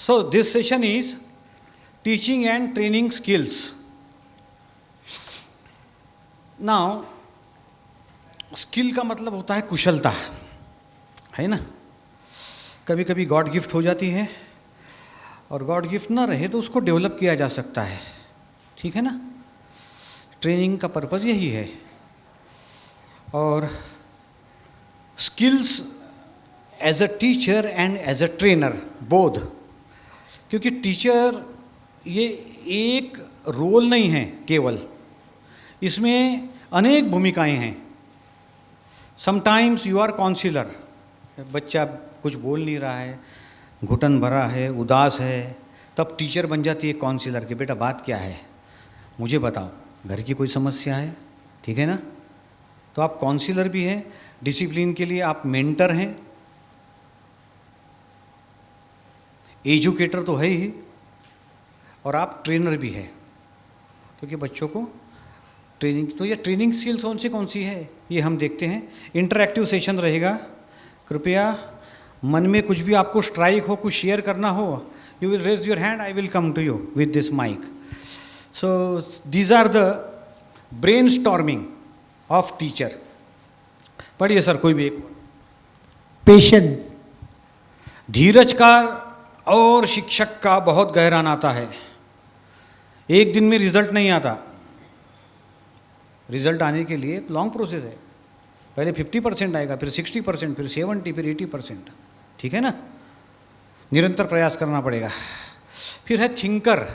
So this session is teaching and training skills. Now, skill का मतलब होता है कुशलता, है ना. कभी कभी गॉड गिफ्ट हो जाती है और गॉड गिफ्ट ना रहे तो उसको डेवलप किया जा सकता है, ठीक है ना. ट्रेनिंग का पर्पज़ यही है. और skills as a teacher and as a trainer both, क्योंकि टीचर ये एक रोल नहीं है केवल, इसमें अनेक भूमिकाएं हैं. Sometimes you are counsellor. बच्चा कुछ बोल नहीं रहा है, घुटन भरा है, उदास है, तब टीचर बन जाती है काउंसिलर के, बेटा बात क्या है, मुझे बताओ, घर की कोई समस्या है, ठीक है ना. तो आप काउंसिलर भी हैं, डिसिप्लिन के लिए आप मेंटर हैं, एजुकेटर तो है ही, और आप ट्रेनर भी है, क्योंकि बच्चों को ट्रेनिंग. तो ये ट्रेनिंग स्किल्स कौन सी है ये हम देखते हैं. इंटरैक्टिव सेशन रहेगा. कृपया मन में कुछ भी आपको स्ट्राइक हो, कुछ शेयर करना हो, you will raise your hand, I will come to you with this mic. So these are the brainstorming of teacher. पढ़िए सर कोई भी एक. पेशेंस. धीरज का और शिक्षक का बहुत गहरा नाता है. एक दिन में रिजल्ट नहीं आता. रिजल्ट आने के लिए लॉन्ग प्रोसेस है. पहले 50% आएगा, फिर 60%, फिर 70%, फिर 80%, ठीक है ना. निरंतर प्रयास करना पड़ेगा. फिर है थिंकर.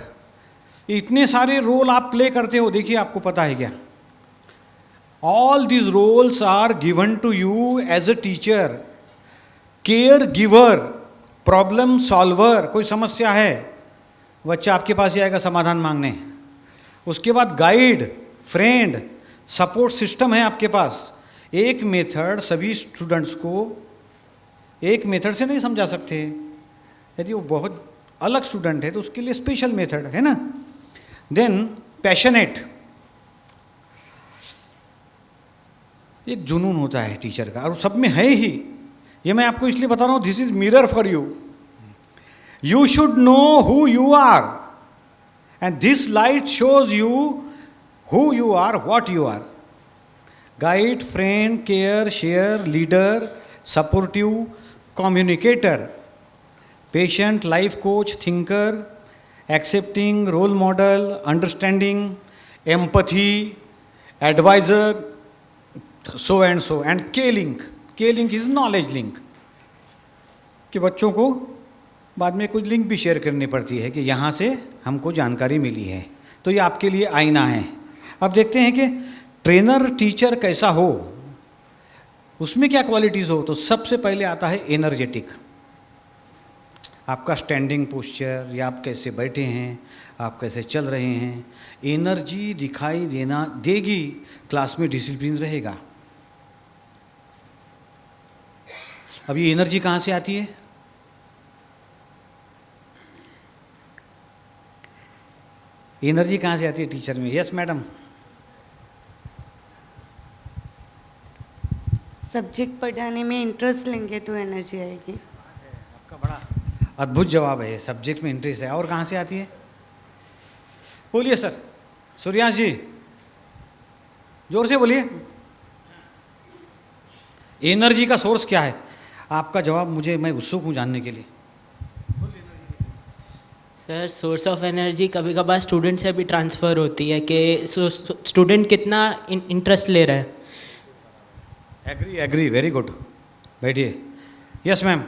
इतने सारे रोल आप प्ले करते हो, देखिए आपको पता है क्या. All these roles are given to you as a teacher. Caregiver, problem solver. कोई समस्या है, बच्चा आपके पास ही आएगा समाधान मांगने. उसके बाद गाइड, फ्रेंड, सपोर्ट सिस्टम है आपके पास. एक मेथड सभी स्टूडेंट्स को एक मेथड से नहीं समझा सकते. यदि वो बहुत अलग स्टूडेंट है तो उसके लिए स्पेशल मेथड है ना. Then passionate. एक जुनून होता है टीचर का, और सब में है ही. ये मैं आपको इसलिए बता रहा हूँ, this is mirror for you. You should know who you are, and this light shows you who you are, what you are. Guide, friend, care, share, leader, supportive, communicator, patient, life coach, thinker, accepting, role model, understanding, empathy, advisor, so and K link. K link is knowledge link, कि बच्चों को बाद में कुछ link भी share करनी पड़ती है कि यहाँ से हमको जानकारी मिली है. तो ये आपके लिए आईना है. अब देखते हैं कि ट्रेनर टीचर कैसा हो, उसमें क्या क्वालिटीज़ हो. तो सबसे पहले आता है एनर्जेटिक. आपका स्टैंडिंग पोस्चर, या आप कैसे बैठे हैं, आप कैसे चल रहे हैं, एनर्जी दिखाई देना देगी. क्लास में डिसिप्लिन रहेगा. अब ये एनर्जी कहाँ से आती है. एनर्जी कहाँ से आती है टीचर में. Yes madam. सब्जेक्ट पढ़ाने में इंटरेस्ट लेंगे तो एनर्जी आएगी. आपका बड़ा अद्भुत जवाब है. सब्जेक्ट में इंटरेस्ट है. और कहाँ से आती है, बोलिए सर. सूर्यांश जी जोर से बोलिए. एनर्जी का सोर्स क्या है. आपका जवाब मुझे, मैं उत्सुक हूँ जानने के लिए. सर, सोर्स ऑफ एनर्जी कभी कभार स्टूडेंट से भी ट्रांसफ़र होती है कि स्टूडेंट कितना इंटरेस्ट ले रहा है. Agree, very good. बैठिए. Yes ma'am.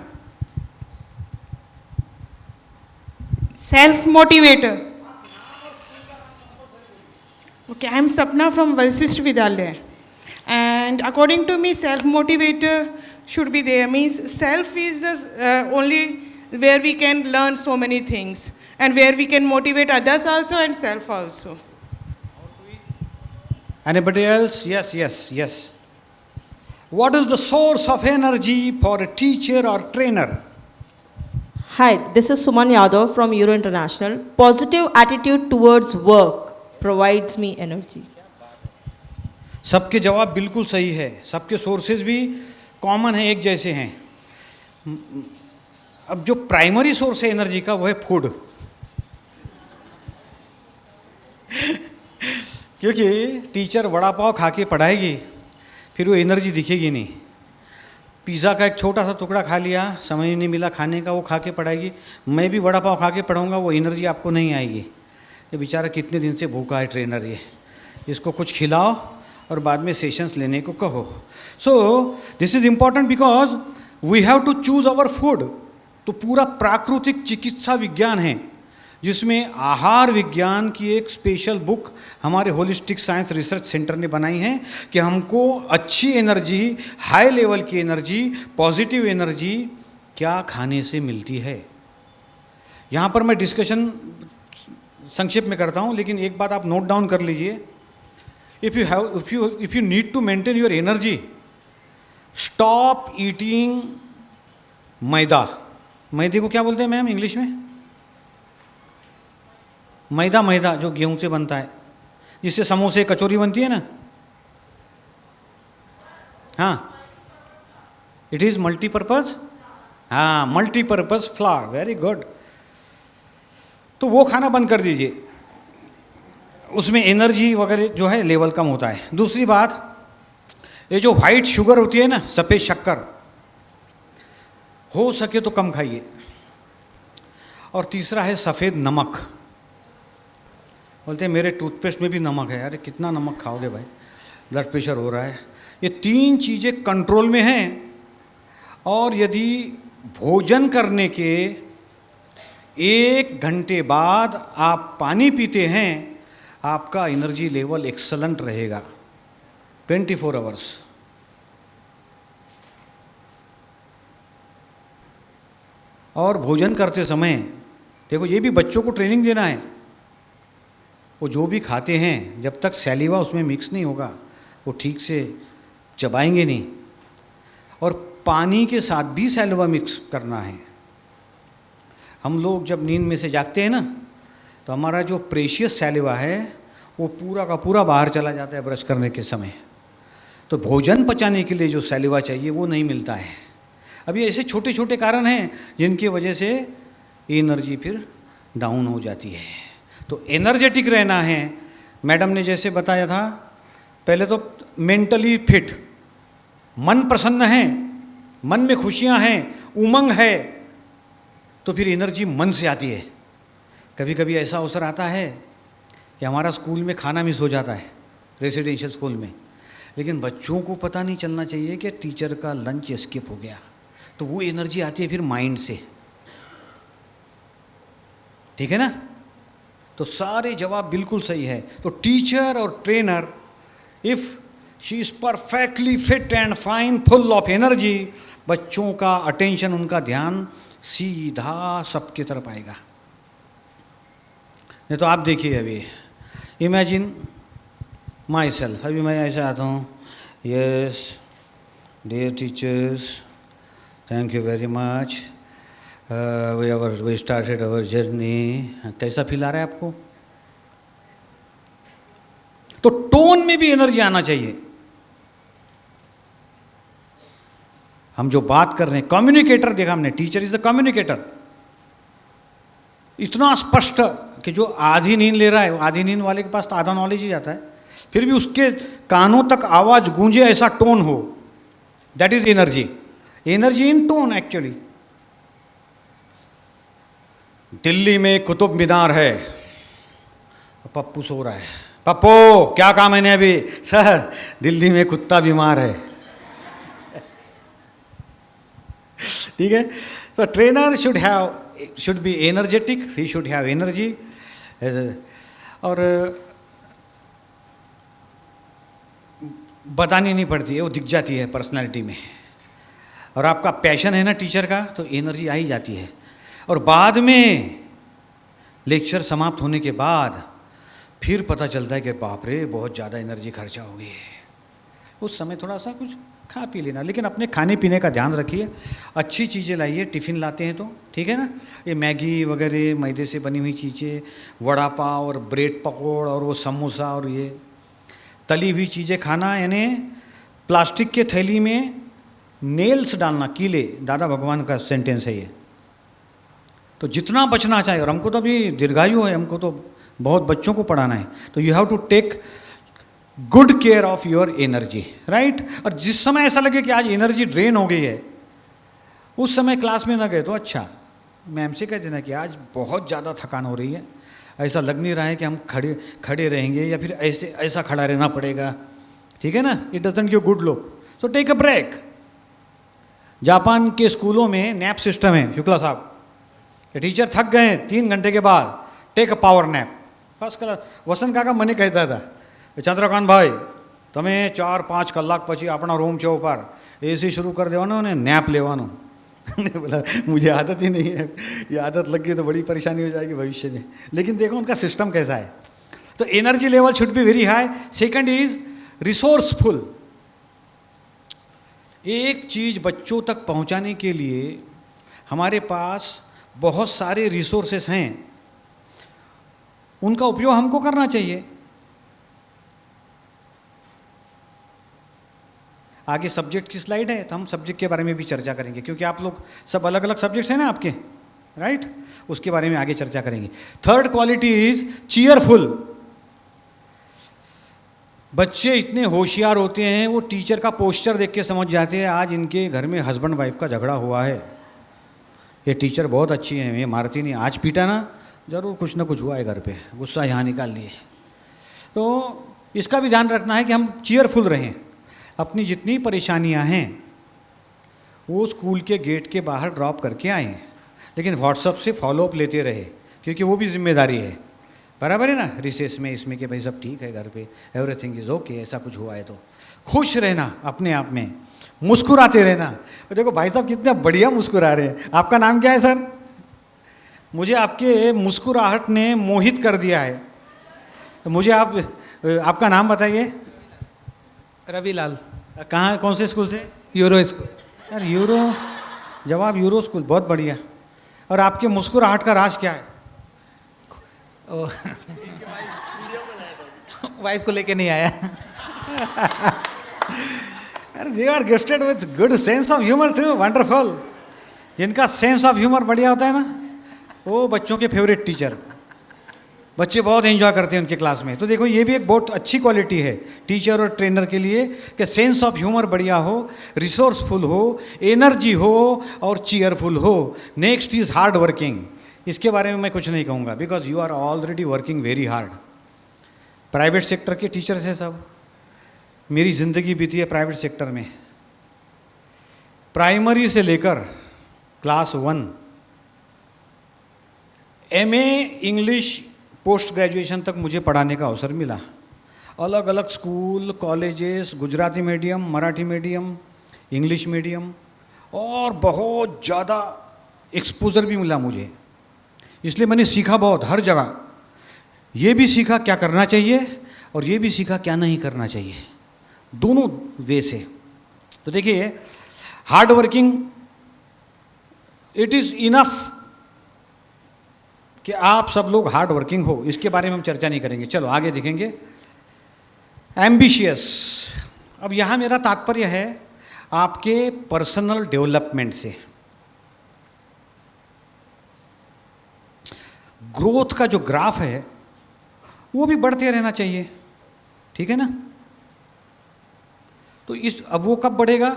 Self motivator. Okay, I am Sapna from Vasisht Vidyalaya, and according to me, self motivator should be there. Means self is the only where we can learn so many things, and where we can motivate others also and self also. Anybody else? Yes. What is the source of energy for a teacher or trainer? Hi, this is Suman Yadav from Euro International. Positive attitude towards work provides me energy. सबके जवाब बिल्कुल सही है. सबके sources भी common हैं, एक जैसे हैं. अब जो प्राइमरी सोर्स है एनर्जी का वो है फूड। क्योंकि टीचर वड़ा पाव खा के पढ़ाएगी, फिर वो एनर्जी दिखेगी नहीं। पिज़्ज़ा का एक छोटा सा टुकड़ा खा लिया, समय नहीं मिला खाने का, वो खा के पढ़ाएगी। मैं भी वड़ा पाव खा के पढ़ाऊँगा, वो एनर्जी आपको नहीं आएगी। ये बेचारा कितने दिन से भूखा है ट्रेनर, ये इसको कुछ खिलाओ और बाद में सेशंस लेने को कहो। So this is important because we have to choose our food. तो पूरा प्राकृतिक चिकित्सा विज्ञान है, जिसमें आहार विज्ञान की एक स्पेशल बुक हमारे होलिस्टिक साइंस रिसर्च सेंटर ने बनाई है कि हमको अच्छी एनर्जी, हाई लेवल की एनर्जी, पॉजिटिव एनर्जी क्या खाने से मिलती है। यहाँ पर मैं डिस्कशन संक्षेप में करता हूँ, लेकिन एक बात आप नोट डाउन कर लीजिए। If you need to maintain your energy, stop eating maida. मैदे को क्या बोलते हैं मैम इंग्लिश में? मैदा जो गेहूं से बनता है, जिससे समोसे कचौरी बनती है ना। हाँ, इट इज मल्टीपर्पज। हाँ, मल्टीपर्पज फ्लावर, वेरी गुड। तो वो खाना बंद कर दीजिए, उसमें एनर्जी वगैरह जो है लेवल कम होता है। दूसरी बात, ये जो वाइट शुगर होती है ना, सफ़ेद शक्कर, हो सके तो कम खाइए। और तीसरा है सफ़ेद नमक। बोलते हैं मेरे टूथपेस्ट में भी नमक है। अरे कितना नमक खाओगे भाई, ब्लड प्रेशर हो रहा है। ये तीन चीज़ें कंट्रोल में हैं, और यदि भोजन करने के 1 घंटे बाद आप पानी पीते हैं, आपका एनर्जी लेवल एक्सलेंट रहेगा 24 आवर्स। और भोजन करते समय देखो, ये भी बच्चों को ट्रेनिंग देना है। वो जो भी खाते हैं, जब तक सैलिवा उसमें मिक्स नहीं होगा, वो ठीक से चबाएंगे नहीं। और पानी के साथ भी सैलिवा मिक्स करना है। हम लोग जब नींद में से जागते हैं ना, तो हमारा जो प्रेशियस सैलिवा है वो पूरा का पूरा बाहर चला जाता है ब्रश करने के समय। तो भोजन पचाने के लिए जो सैलिवा चाहिए वो नहीं मिलता है। अब ये ऐसे छोटे छोटे कारण हैं जिनकी वजह से एनर्जी फिर डाउन हो जाती है। तो एनर्जेटिक रहना है। मैडम ने जैसे बताया था, पहले तो मेंटली फिट, मन प्रसन्न है, मन में खुशियां हैं, उमंग है, तो फिर एनर्जी मन से आती है। कभी कभी ऐसा अवसर आता है कि हमारा स्कूल में खाना मिस हो जाता है, रेसिडेंशियल स्कूल में, लेकिन बच्चों को पता नहीं चलना चाहिए कि टीचर का लंच स्किप हो गया। तो वो एनर्जी आती है फिर माइंड से, ठीक है ना। तो सारे जवाब बिल्कुल सही है। तो टीचर और trainer, if she is perfectly fit and fine, full of energy, बच्चों का अटेंशन, उनका ध्यान सीधा सबकी तरफ आएगा। नहीं तो आप देखिए, अभी इमेजिन माई सेल्फ, अभी मैं ऐसे आता हूँ, yes dear teachers, thank you very much, we started our journey. कैसा फील आ रहा है आपको? तो टोन में भी एनर्जी आना चाहिए। हम जो बात कर रहे हैं, कम्युनिकेटर देखा हमने, टीचर इज अ कम्युनिकेटर। इतना स्पष्ट कि जो आधी नींद ले रहा है, आधी नींद वाले के पास तो आधा नॉलेज ही जाता है, फिर भी उसके कानों तक आवाज गूंजे, ऐसा टोन हो, that is energy. Energy in tone actually. Delhi में कुतुब मीनार है, पप्पू सो रहा है, पप्पू क्या काम है ने अभी? सर दिल्ली में कुत्ता बीमार है। ठीक है। तो trainer should be energetic, he should have energy. और बतानी नहीं पड़ती है, वो दिख जाती है पर्सनालिटी में। और आपका पैशन है ना टीचर का, तो एनर्जी आ ही जाती है। और बाद में लेक्चर समाप्त होने के बाद फिर पता चलता है कि बाप रे बहुत ज़्यादा एनर्जी खर्चा हो गई है। उस समय थोड़ा सा कुछ खा पी लेना, लेकिन अपने खाने पीने का ध्यान रखिए। अच्छी चीज़ें लाइए, टिफ़िन लाते हैं तो ठीक है ना। ये मैगी वगैरह, मैदे से बनी हुई चीज़ें, वड़ा पाव और ब्रेड पकौड़ और वो समोसा और ये तली हुई चीज़ें खाना, यानी प्लास्टिक के थैली में नेल्स डालना, कीले, दादा भगवान का सेंटेंस है ये, तो जितना बचना चाहिए, और हमको तो अभी दीर्घायु है, हमको तो बहुत बच्चों को पढ़ाना है, तो you have to take good care of your energy, right. और जिस समय ऐसा लगे कि आज एनर्जी ड्रेन हो गई है, उस समय क्लास में ना गए तो अच्छा, मैम से कह देना कि आज बहुत ज़्यादा थकान हो रही है, ऐसा लग नहीं रहा है कि हम खड़े रहेंगे या फिर ऐसा खड़ा रहना पड़ेगा, ठीक है ना, it doesn't give good look, so take a break. Japan के स्कूलों में नैप सिस्टम है शुक्ला साहब, कि टीचर थक गए 3 घंटे के बाद take a power nap, first class. Vasant काका મને કહેતા હતા કે ચંદ્રકાંત ભાઈ તમે 4-5 કલાક પછી આપણા રૂમ છે ઉપર એસી શરૂ કરી દેવાનો ને નैप લેવાનું। बोला मुझे आदत ही नहीं है, ये आदत लग गई तो बड़ी परेशानी हो जाएगी भविष्य में। लेकिन देखो उनका सिस्टम कैसा है। तो energy level should be very high. Second is resourceful. एक चीज़ बच्चों तक पहुंचाने के लिए हमारे पास बहुत सारे रिसोर्सेस हैं, उनका उपयोग हमको करना चाहिए। आगे सब्जेक्ट की स्लाइड है तो हम सब्जेक्ट के बारे में भी चर्चा करेंगे, क्योंकि आप लोग सब अलग अलग सब्जेक्ट्स हैं ना आपके, राइट, उसके बारे में आगे चर्चा करेंगे। Third quality is cheerful. बच्चे इतने होशियार होते हैं, वो टीचर का पोस्टर देख के समझ जाते हैं आज इनके घर में हस्बैंड वाइफ का झगड़ा हुआ है, ये टीचर बहुत अच्छी है, ये मारती नहीं, आज पीटा ना, ज़रूर कुछ ना कुछ हुआ है घर पे, गुस्सा यहाँ निकाल लिए। तो इसका भी ध्यान रखना है कि हम चीयरफुल रहें। अपनी जितनी परेशानियां हैं वो स्कूल के गेट के बाहर ड्रॉप करके आएँ, लेकिन व्हाट्सएप से फॉलोअप लेते रहे, क्योंकि वो भी जिम्मेदारी है, बराबर है ना। रिसेस में इसमें कि भाई सब ठीक है घर पे, एवरीथिंग इज़ ओके, ऐसा कुछ हुआ है तो खुश रहना, अपने आप में मुस्कुराते रहना। और देखो भाई साहब कितने बढ़िया मुस्कुरा रहे हैं। आपका नाम क्या है सर? मुझे आपके मुस्कुराहट ने मोहित कर दिया है। तो मुझे आपका नाम बताइए। रविलाल। कहाँ, कौन से स्कूल से? Euro school. यार यूरो, जवाब यूरो स्कूल, बहुत बढ़िया। और आपके मुस्कुराहट का राज क्या है? वाइफ को लेके नहीं आया। अरे you are gifted with good sense of humour too, wonderful. जिनका सेंस ऑफ ह्यूमर बढ़िया होता है ना, वो बच्चों के फेवरेट टीचर, बच्चे बहुत एंजॉय करते हैं उनके क्लास में। तो देखो ये भी एक बहुत अच्छी क्वालिटी है टीचर और ट्रेनर के लिए, कि सेंस ऑफ ह्यूमर बढ़िया हो, रिसोर्सफुल हो, एनर्जी हो और चीयरफुल हो। Next is hard working. इसके बारे में मैं कुछ नहीं कहूँगा, because you are already working very hard. Private sector के टीचर्स हैं सब, मेरी ज़िंदगी बीती है प्राइवेट सेक्टर में। प्राइमरी से लेकर class 1 MA English post graduation तक मुझे पढ़ाने का अवसर मिला। अलग अलग school, colleges, Gujarati medium, Marathi medium, English medium, और बहुत ज़्यादा एक्सपोजर भी मिला मुझे। इसलिए मैंने सीखा बहुत, हर जगह। ये भी सीखा क्या करना चाहिए और ये भी सीखा क्या नहीं करना चाहिए, दोनों वे से। तो देखिए hard working, it is enough कि आप सब लोग हार्ड वर्किंग हो, इसके बारे में हम चर्चा नहीं करेंगे। चलो आगे देखेंगे। एम्बिशियस। अब यहाँ मेरा तात्पर्य है आपके पर्सनल डेवलपमेंट से। ग्रोथ का जो ग्राफ है वो भी बढ़ते रहना चाहिए, ठीक है ना। तो अब वो कब बढ़ेगा?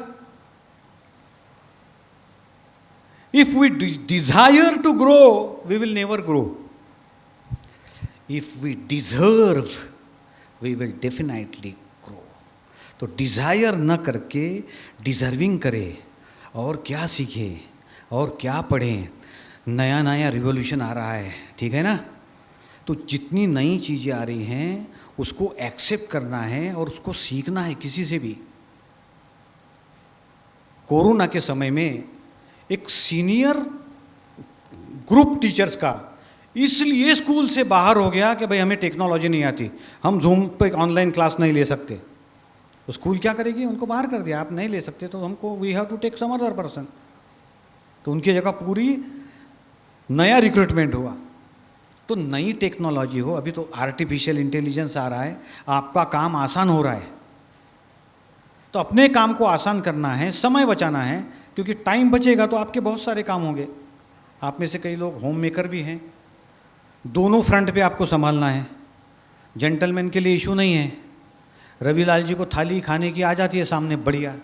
If we desire to grow, we will never grow. If we deserve, we will definitely grow. तो डिज़ायर न करके डिज़र्विंग करें, और क्या सीखें और क्या पढ़ें। नया नया रिवॉल्यूशन आ रहा है, ठीक है ना। तो जितनी नई चीज़ें आ रही हैं उसको एक्सेप्ट करना है और उसको सीखना है किसी से भी। कोरोना के समय में एक सीनियर ग्रुप टीचर्स का इसलिए स्कूल से बाहर हो गया कि भाई हमें टेक्नोलॉजी नहीं आती, हम जूम पे ऑनलाइन क्लास नहीं ले सकते। तो स्कूल क्या करेगी? उनको बाहर कर दिया, आप नहीं ले सकते तो हमको we have to take some other person. तो उनकी जगह पूरी नया रिक्रूटमेंट हुआ। तो नई टेक्नोलॉजी हो, अभी तो आर्टिफिशियल इंटेलिजेंस आ रहा है, आपका काम आसान हो रहा है। तो अपने काम को आसान करना है, समय बचाना है, क्योंकि टाइम बचेगा तो आपके बहुत सारे काम होंगे। आप में से कई लोग होम मेकर भी हैं, दोनों फ्रंट पे आपको संभालना है। जेंटलमैन के लिए इशू नहीं है, रविलाल जी को थाली खाने की आ जाती है सामने बढ़िया,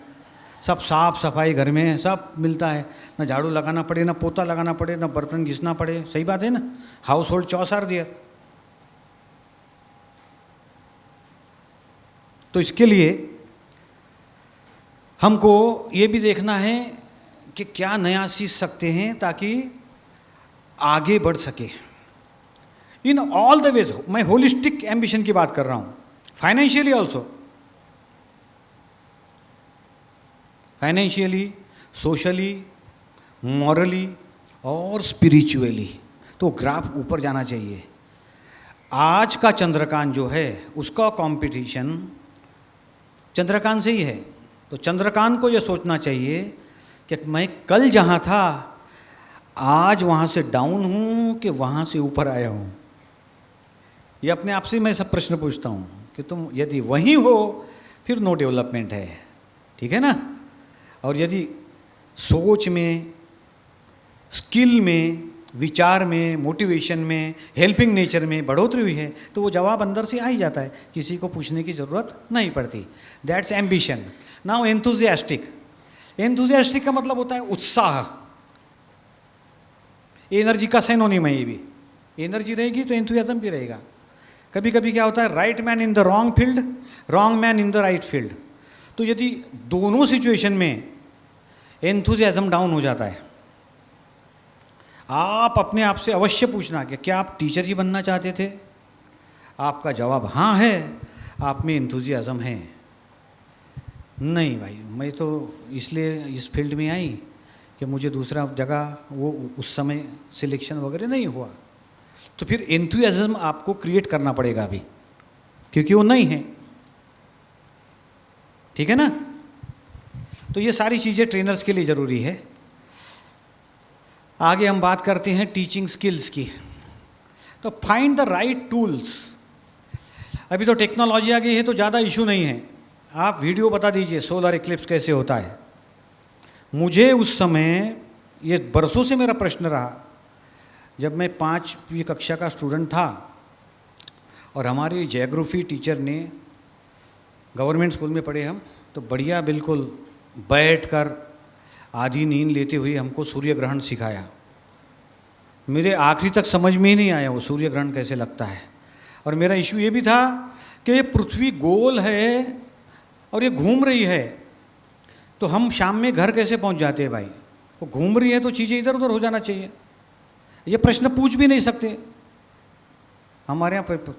सब साफ सफाई घर में सब मिलता है, ना झाड़ू लगाना पड़े, ना पोता लगाना पड़े, ना बर्तन घिसना पड़े। सही बात है ना, हाउस होल्ड चॉस आर दियर। तो इसके लिए हमको ये भी देखना है कि क्या नया सीख सकते हैं ताकि आगे बढ़ सके इन ऑल द वेज। मैं होलिस्टिक एम्बिशन की बात कर रहा हूँ, financially also, financially, socially, morally और स्पिरिचुअली। तो ग्राफ ऊपर जाना चाहिए। आज का चंद्रकांत जो है उसका कंपटीशन चंद्रकांत से ही है। तो चंद्रकांत को यह सोचना चाहिए कि मैं कल जहाँ था आज वहाँ से डाउन हूँ कि वहाँ से ऊपर आया हूँ। ये अपने आप से मैं सब प्रश्न पूछता हूँ कि तुम यदि वहीं हो फिर नो डेवलपमेंट है, ठीक है ना। और यदि सोच में, स्किल में, विचार में, मोटिवेशन में, हेल्पिंग नेचर में बढ़ोतरी हुई है तो वो जवाब अंदर से आ ही जाता है, किसी को पूछने की ज़रूरत नहीं पड़ती। That's ambition. Now enthusiastic. Enthusiastic का मतलब होता है उत्साह, एनर्जी का सिनोनिम है ये भी। एनर्जी रहेगी तो एंथुजियाज्म भी रहेगा। कभी कभी क्या होता है, right man in the wrong field, wrong man in the right field. तो यदि दोनों सिचुएशन में एंथुजियाज्म डाउन हो जाता है, आप अपने आप से अवश्य पूछना कि क्या आप टीचर ही बनना चाहते थे। आपका जवाब हाँ है, आप में एंथुजियाज्म है। नहीं भाई, मैं तो इसलिए इस फील्ड में आई कि मुझे दूसरा जगह वो उस समय सिलेक्शन वगैरह नहीं हुआ। तो फिर एंथुजियाज्म आपको क्रिएट करना पड़ेगा अभी, क्योंकि वो नहीं है, ठीक है ना। तो ये सारी चीज़ें ट्रेनर्स के लिए ज़रूरी है। आगे हम बात करते हैं टीचिंग स्किल्स की। तो फाइंड द राइट टूल्स। अभी तो टेक्नोलॉजी आ गई है तो ज़्यादा इशू नहीं है। आप वीडियो बता दीजिए सोलर इक्लिप्स कैसे होता है। मुझे उस समय, ये बरसों से मेरा प्रश्न रहा, जब मैं 5वीं कक्षा का स्टूडेंट था और हमारी ज्योग्राफी टीचर ने, गवर्नमेंट स्कूल में पढ़े हम, तो बढ़िया बिल्कुल बैठकर आधी नींद लेते हुए हमको सूर्य ग्रहण सिखाया। मेरे आखिरी तक समझ में ही नहीं आया वो सूर्य ग्रहण कैसे लगता है। और मेरा इशू ये भी था कि ये पृथ्वी गोल है और ये घूम रही है, तो हम शाम में घर कैसे पहुंच जाते हैं भाई। वो घूम रही है तो चीज़ें इधर उधर हो जाना चाहिए। ये प्रश्न पूछ भी नहीं सकते हमारे यहाँ पर।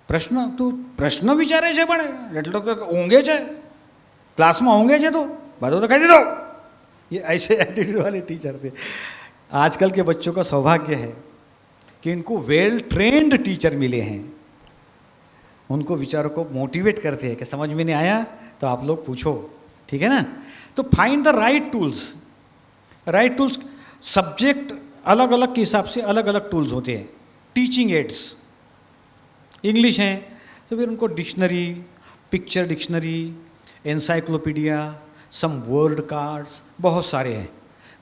प्रश्न तो प्रश्न विचारे छे पण એટલે તો ઊંઘે છે ક્લાસમાં ઊંઘે છે તો બધું તો કરી દો। ये ऐसे एटीट्यूड वाले टीचर थे। आजकल के बच्चों का सौभाग्य है कि इनको वेल ट्रेंड टीचर मिले हैं। उनको विचारों को मोटिवेट करते हैं कि समझ में नहीं आया तो आप लोग पूछो, ठीक है ना। तो find the right tools. Right tools, subject अलग अलग के हिसाब से अलग अलग टूल्स होते हैं। टीचिंग एड्स, इंग्लिश हैं तो फिर उनको dictionary, picture dictionary, encyclopedia, some word cards, बहुत सारे हैं।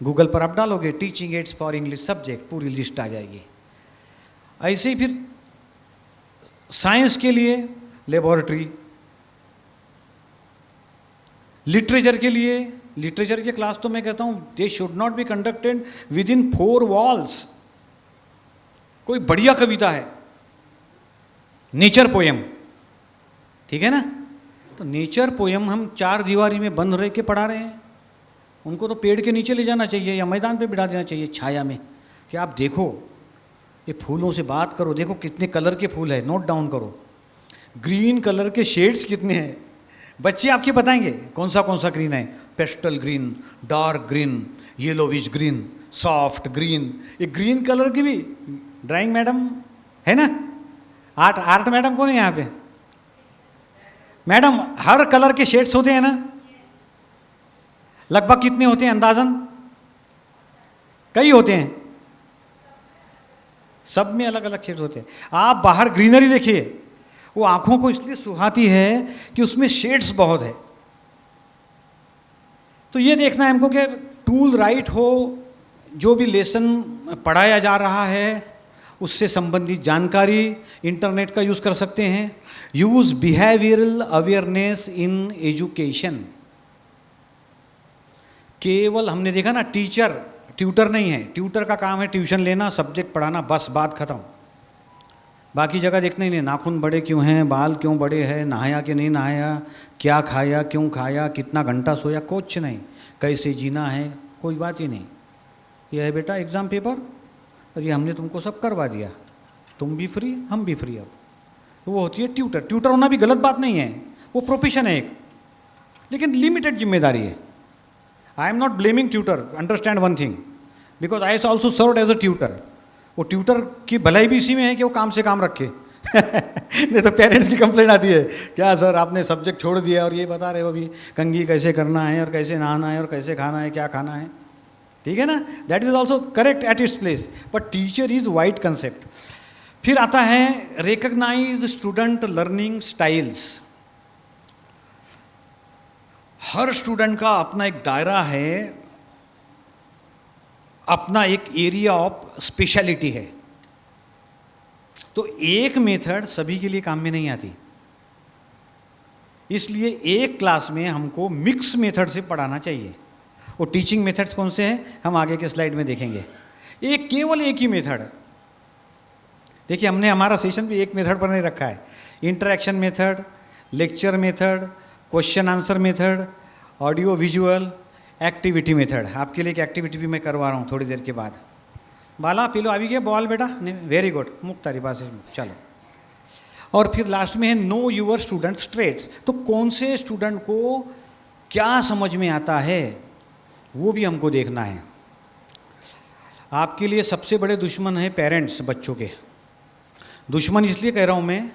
गूगल पर आप डालोगे teaching aids for English subject, पूरी लिस्ट आ जाएगी। ऐसे ही फिर साइंस के लिए लेबोरेटरी, लिटरेचर के लिए, लिटरेचर के क्लास तो मैं कहता हूँ they should not be conducted with in 4 walls. कोई बढ़िया कविता है, नेचर पोयम, ठीक है ना, तो नेचर पोयम हम 4 दीवारी में बंद रह के पढ़ा रहे हैं। उनको तो पेड़ के नीचे ले जाना चाहिए या मैदान पे बिठा देना चाहिए छाया में कि आप देखो, ये फूलों से बात करो, देखो कितने कलर के फूल है, नोट डाउन करो, ग्रीन कलर के शेड्स कितने हैं। बच्चे आपके बताएंगे कौन सा ग्रीन है, pastel green, dark green, yellowish green, soft green. ये ग्रीन कलर की भी ड्राइंग मैडम है ना, आर्ट मैडम कौन है यहाँ पे? मैडम, हर कलर के शेड्स होते हैं ना, लगभग कितने होते हैं अंदाजन? कई होते हैं, सब में अलग अलग शेड्स होते हैं। आप बाहर ग्रीनरी देखिए, वो आंखों को इसलिए सुहाती है कि उसमें शेड्स बहुत है। तो ये देखना है हमको कि टूल राइट हो जो भी लेसन पढ़ाया जा रहा है उससे संबंधित जानकारी इंटरनेट का यूज़ कर सकते हैं। Use behavioural awareness in education. केवल हमने देखा ना, टीचर ट्यूटर नहीं है। ट्यूटर का काम है ट्यूशन लेना, सब्जेक्ट पढ़ाना, बस बात खत्म। बाकी जगह देखना ही नहीं, नाखून बड़े क्यों हैं, बाल क्यों बड़े हैं, नहाया कि नहीं नहाया, क्या खाया, क्यों खाया, कितना घंटा सोया, कुछ नहीं। कैसे जीना है, कोई बात ही नहीं। यह है बेटा एग्ज़ाम पेपर और ये हमने तुमको सब करवा दिया, तुम भी फ्री, हम भी फ्री। अब वो होती है ट्यूटर। ट्यूटर होना भी गलत बात नहीं है, वो प्रोफेशन है एक, लेकिन लिमिटेड जिम्मेदारी है। I am not blaming tutor, understand one thing, because I also served as a tutor. वो ट्यूटर की भलाई भी इसी में है कि वो काम से काम रखे नहीं तो पेरेंट्स की कंप्लेंट आती है, क्या सर आपने सब्जेक्ट छोड़ दिया और ये बता रहे हो अभी कंघी कैसे करना है और कैसे नहाना है और कैसे खाना है, क्या खाना है। ठीक है ना, that is also correct at its place, but teacher is wide concept. फिर आता है रिकग्नाइज स्टूडेंट लर्निंग स्टाइल्स। हर स्टूडेंट का अपना एक दायरा है, अपना एक एरिया ऑफ स्पेशलिटी है। तो एक मेथड सभी के लिए काम में नहीं आती, इसलिए एक क्लास में हमको मिक्स मेथड से पढ़ाना चाहिए। वो टीचिंग मेथड्स कौन से हैं हम आगे के स्लाइड में देखेंगे। केवल एक ही मेथड, देखिए हमने हमारा सेशन भी एक मेथड पर नहीं रखा है। Interaction method, lecture method, question answer method, audio visual, activity method. आपके लिए एक एक्टिविटी भी मैं करवा रहा हूँ थोड़ी देर के बाद। बाला पी लो, अभी गया बॉल बेटा, वेरी गुड, मुक्त तारी पास चलो। और फिर लास्ट में है नो यूअर स्टूडेंट्स ट्रेड्स। तो कौन से स्टूडेंट को क्या समझ में आता है वो भी हमको देखना है। आपके लिए सबसे बड़े दुश्मन है पेरेंट्स, बच्चों के दुश्मन इसलिए कह रहा हूँ मैं,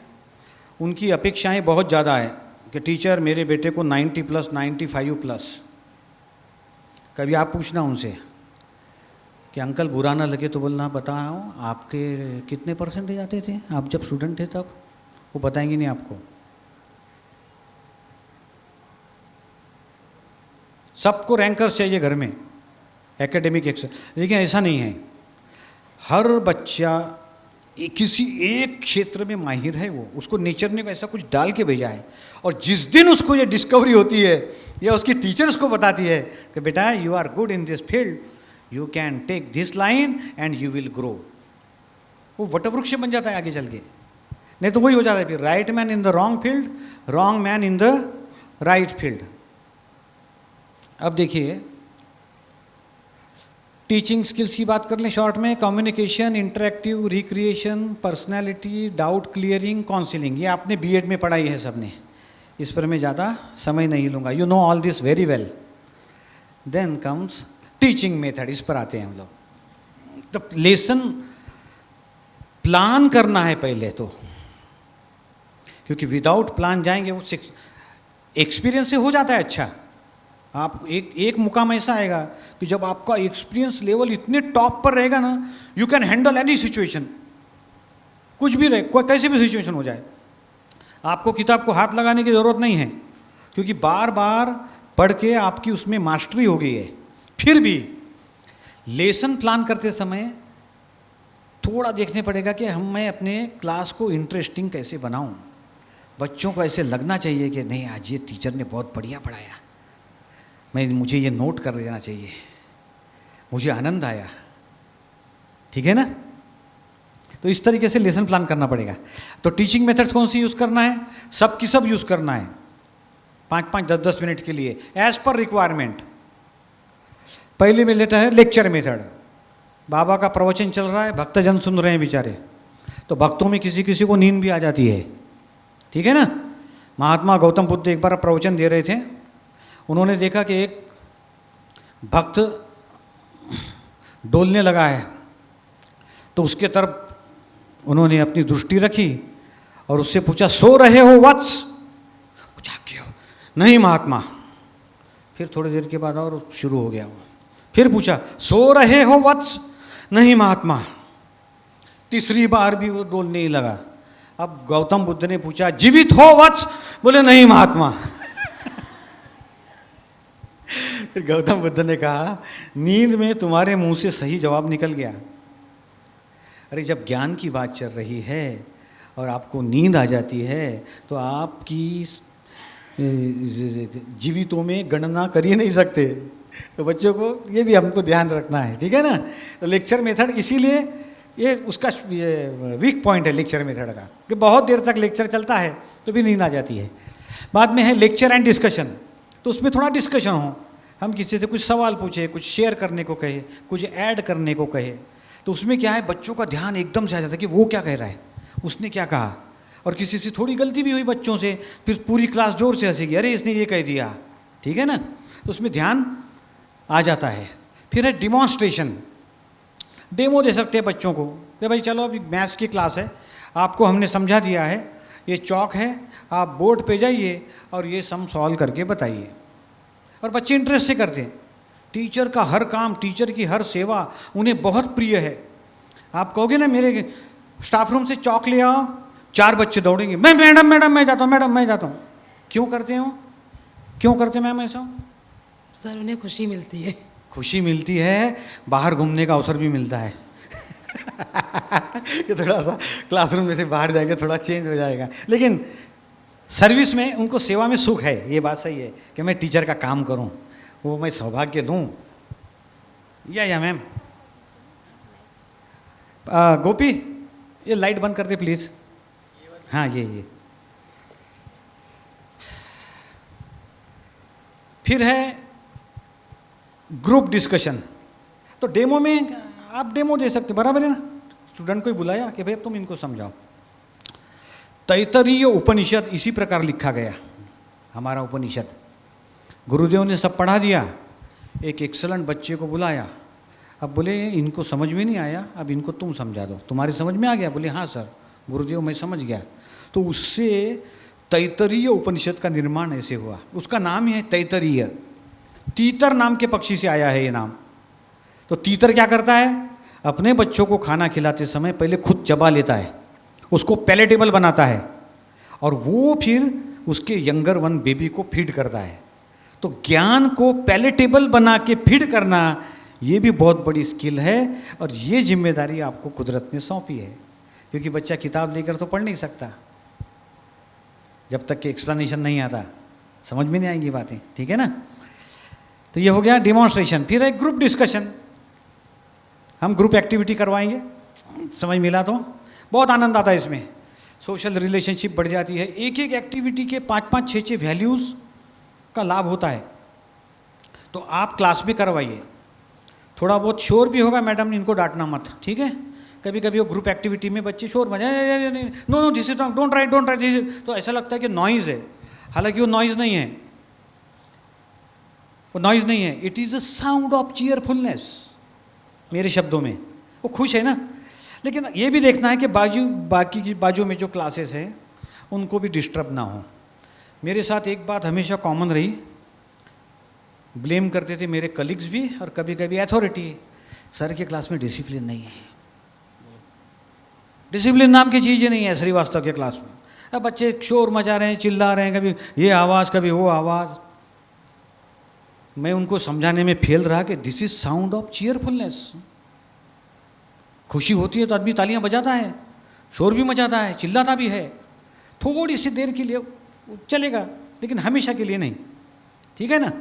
उनकी अपेक्षाएं बहुत ज़्यादा है कि टीचर मेरे बेटे को 90+, 95+। कभी आप पूछना उनसे कि अंकल बुरा ना लगे तो बोलना, बताओ आपके कितने परसेंटेज आते थे आप जब स्टूडेंट थे तब, वो बताएंगे नहीं आपको। सबको रैंकर्स चाहिए घर में, एकेडमिक एक्सेल, लेकिन ऐसा नहीं है। हर बच्चा किसी एक क्षेत्र में माहिर है, वो उसको नेचर ने ऐसा कुछ डाल के भेजा है, और जिस दिन उसको ये डिस्कवरी होती है या उसकी टीचर उसको बताती है कि बेटा you are good in this field, you can take this line and you will grow, वो वटवृक्ष बन जाता है आगे चल के। नहीं तो वही हो जाता है फिर, right man in the wrong field, wrong man in the right field. अब देखिए टीचिंग स्किल्स की बात कर लें शॉर्ट में। Communication, interactive, recreation, personality, doubt clearing, counselling, ये आपने बीएड में पढ़ाई है सबने, इस पर मैं ज़्यादा समय नहीं लूँगा, you know all this very well. Then comes teaching method, इस पर आते हैं हम लोग। तो लेसन प्लान करना है पहले तो, क्योंकि विदाउट प्लान जाएंगे वो एक्सपीरियंस से हो जाता है अच्छा। आप एक मुकाम ऐसा आएगा कि जब आपका एक्सपीरियंस लेवल इतने टॉप पर रहेगा ना, you can handle any situation, कुछ भी रहे, कोई कैसे भी सिचुएशन हो जाए, आपको किताब को हाथ लगाने की ज़रूरत नहीं है, क्योंकि बार बार पढ़ के आपकी उसमें मास्टरी हो गई है। फिर भी लेसन प्लान करते समय थोड़ा देखने पड़ेगा कि मैं अपने क्लास को इंटरेस्टिंग कैसे बनाऊं। बच्चों को ऐसे लगना चाहिए कि नहीं आज ये टीचर ने बहुत बढ़िया पढ़ाया, मुझे ये नोट कर देना चाहिए, मुझे आनंद आया। ठीक है ना, तो इस तरीके से लेसन प्लान करना पड़ेगा। तो टीचिंग मेथड्स कौन सी यूज़ करना है, सब की सब यूज़ करना है, 5-5, 10-10 मिनट के लिए एज पर रिक्वायरमेंट। पहले में लेटर है लेक्चर मेथड। बाबा का प्रवचन चल रहा है, भक्तजन सुन रहे हैं बेचारे, तो भक्तों में किसी किसी को नींद भी आ जाती है। ठीक है ना, महात्मा गौतम बुद्ध एक बार प्रवचन दे रहे थे, उन्होंने देखा कि एक भक्त डोलने लगा है, तो उसके तरफ उन्होंने अपनी दृष्टि रखी और उससे पूछा, सो रहे हो वत्स? पूछा क्यों? नहीं महात्मा। फिर थोड़ी देर के बाद और शुरू हो गया वो, फिर पूछा, सो रहे हो वत्स? नहीं महात्मा। तीसरी बार भी वो डोलने ही लगा। अब गौतम बुद्ध ने पूछा, जीवित हो वत्स? बोले नहीं महात्मा। फिर गौतम बुद्ध ने कहा, नींद में तुम्हारे मुंह से सही जवाब निकल गया। अरे जब ज्ञान की बात चल रही है और आपको नींद आ जाती है तो आपकी जीवितों में गणना कर ही नहीं सकते। तो बच्चों को ये भी हमको ध्यान रखना है, ठीक है ना। तो लेक्चर मेथड इसीलिए ये उसका वीक पॉइंट है लेक्चर मेथड का, कि बहुत देर तक लेक्चर चलता है तो भी नींद आ जाती है। बाद में है लेक्चर एंड डिस्कशन, तो उसमें थोड़ा डिस्कशन हो, हम किसी से कुछ सवाल पूछे, कुछ शेयर करने को कहे, कुछ ऐड करने को कहे, तो उसमें क्या है बच्चों का ध्यान एकदम से आ जाता है कि वो क्या कह रहा है, उसने क्या कहा। और किसी से थोड़ी गलती भी हुई बच्चों से, फिर पूरी क्लास जोर से हंसेगी, अरे इसने ये कह दिया, ठीक है ना। तो उसमें ध्यान आ जाता है। फिर है डिमॉन्स्ट्रेशन, डेमो दे सकते हैं बच्चों को कि भाई चलो अभी मैथ्स की क्लास है, आपको हमने समझा दिया है, ये चौक है, आप बोर्ड पे जाइए और ये सम सॉल्व करके बताइए। और बच्चे इंटरेस्ट से करते हैं। टीचर का हर काम, टीचर की हर सेवा उन्हें बहुत प्रिय है। आप कहोगे ना मेरे स्टाफ रूम से चौक ले आओ, 4 बच्चे दौड़ेंगे, मैं मैडम मैडम मैं जाता हूँ, मैडम मैं जाता हूँ। क्यों करते हो, क्यों करते मैम ऐसा? सर उन्हें खुशी मिलती है। खुशी मिलती है, बाहर घूमने का अवसर भी मिलता है कि थोड़ा सा क्लासरूम में से बाहर जाएंगे, थोड़ा चेंज हो जाएगा। लेकिन सर्विस में उनको सेवा में सुख है, ये बात सही है कि मैं टीचर का काम करूं, वो मैं सौभाग्य लूं। या मैम गोपी ये लाइट बंद कर दे प्लीज़। हाँ ये फिर है ग्रुप डिस्कशन। तो डेमो में आप डेमो दे सकते, बराबर है ना। स्टूडेंट को ही बुलाया कि भाई तुम इनको समझाओ। तैत्तरीय उपनिषद इसी प्रकार लिखा गया, हमारा उपनिषद। गुरुदेव ने सब पढ़ा दिया, एक एक्सलेंट बच्चे को बुलाया। अब बोले इनको समझ में नहीं आया, अब इनको तुम समझा दो, तुम्हारी समझ में आ गया? बोले हाँ सर गुरुदेव मैं समझ गया। तो उससे तैत्तरीय उपनिषद का निर्माण ऐसे हुआ। उसका नाम ही है तैत्तरीय, तीतर नाम के पक्षी से आया है ये नाम। तो तीतर क्या करता है, अपने बच्चों को खाना खिलाते समय पहले खुद चबा लेता है, उसको पैलेटेबल बनाता है, और वो फिर उसके यंगर वन बेबी को फीड करता है। तो ज्ञान को पैलेटेबल बना के फीड करना ये भी बहुत बड़ी स्किल है, और ये जिम्मेदारी आपको कुदरत ने सौंपी है। क्योंकि बच्चा किताब लेकर तो पढ़ नहीं सकता जब तक कि एक्सप्लेनेशन नहीं आता, समझ में नहीं आएंगी बातें, ठीक है ना। तो ये हो गया डिमॉन्स्ट्रेशन। फिर एक ग्रुप डिस्कशन, हम ग्रुप एक्टिविटी करवाएंगे, समझ मिला तो बहुत आनंद आता है इसमें, सोशल रिलेशनशिप बढ़ जाती है। एक एक एक्टिविटी के 5-5, 6-6 वैल्यूज़ का लाभ होता है। तो आप क्लास में करवाइए, थोड़ा बहुत शोर भी होगा, मैडम ने इनको डांटना मत, ठीक है। कभी कभी वो ग्रुप एक्टिविटी में बच्चे शोर बजाए, no no this is wrong, don't write this, तो ऐसा लगता है कि नॉइज़ है, हालांकि वो नॉइज़ नहीं है, वो नॉइज़ नहीं है, it is a sound of cheerfulness. मेरे शब्दों में वो खुश है ना। लेकिन ये भी देखना है कि बाकी की बाजू में जो क्लासेस हैं उनको भी डिस्टर्ब ना हो। मेरे साथ एक बात हमेशा कॉमन रही, ब्लेम करते थे मेरे कलीग्स भी और कभी कभी अथॉरिटी, सर के क्लास में डिसिप्लिन नहीं है। डिसिप्लिन नाम की चीज़ नहीं है श्रीवास्तव के क्लास में। अब बच्चे शोर मचा रहे हैं, चिल्ला रहे हैं, कभी ये आवाज़ कभी वो आवाज़। मैं उनको समझाने में फेल रहा कि this is sound of cheerfulness. खुशी होती है तो आदमी तालियां बजाता है, शोर भी मचाता है, चिल्लाता भी है, थोड़ी सी देर के लिए चलेगा लेकिन हमेशा के लिए नहीं, ठीक है ना।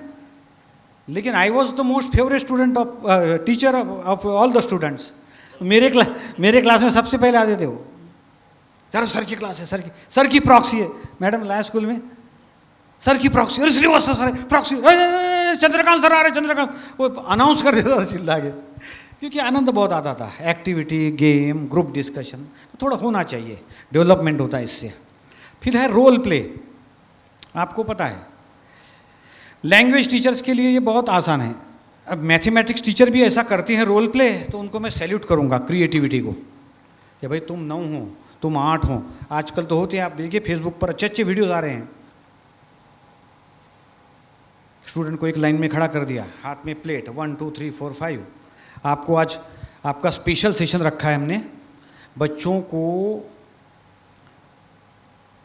लेकिन I was the most favourite student of teacher of all the students. मेरे क्लास में सबसे पहले आते थे वो। चलो सर की क्लास है, सर की प्रॉक्सी है। मैडम लाया स्कूल में, सर की प्रॉक्सी, अरे Shrivastava sir proxy, Chandrakant sir आ रहे, चंद्रकांत, वो अनाउंस कर देता था चिल्ला के, क्योंकि आनंद बहुत आता था। एक्टिविटी, गेम, ग्रुप डिस्कशन तो थोड़ा होना चाहिए, डेवलपमेंट होता है इससे। फिर है रोल प्ले। आपको पता है लैंग्वेज टीचर्स के लिए ये बहुत आसान है। अब मैथमेटिक्स टीचर भी ऐसा करती हैं रोल प्ले, तो उनको मैं सैल्यूट करूँगा क्रिएटिविटी को, कि भाई तुम 9 हो, तुम 8 हो। आजकल तो होते हैं, आप देखिए फेसबुक पर अच्छे अच्छे वीडियोज़ आ रहे हैं। स्टूडेंट को एक लाइन में खड़ा कर दिया, हाथ में प्लेट, 1 2 3 4 5। आपको आज आपका स्पेशल सेशन रखा है हमने, बच्चों को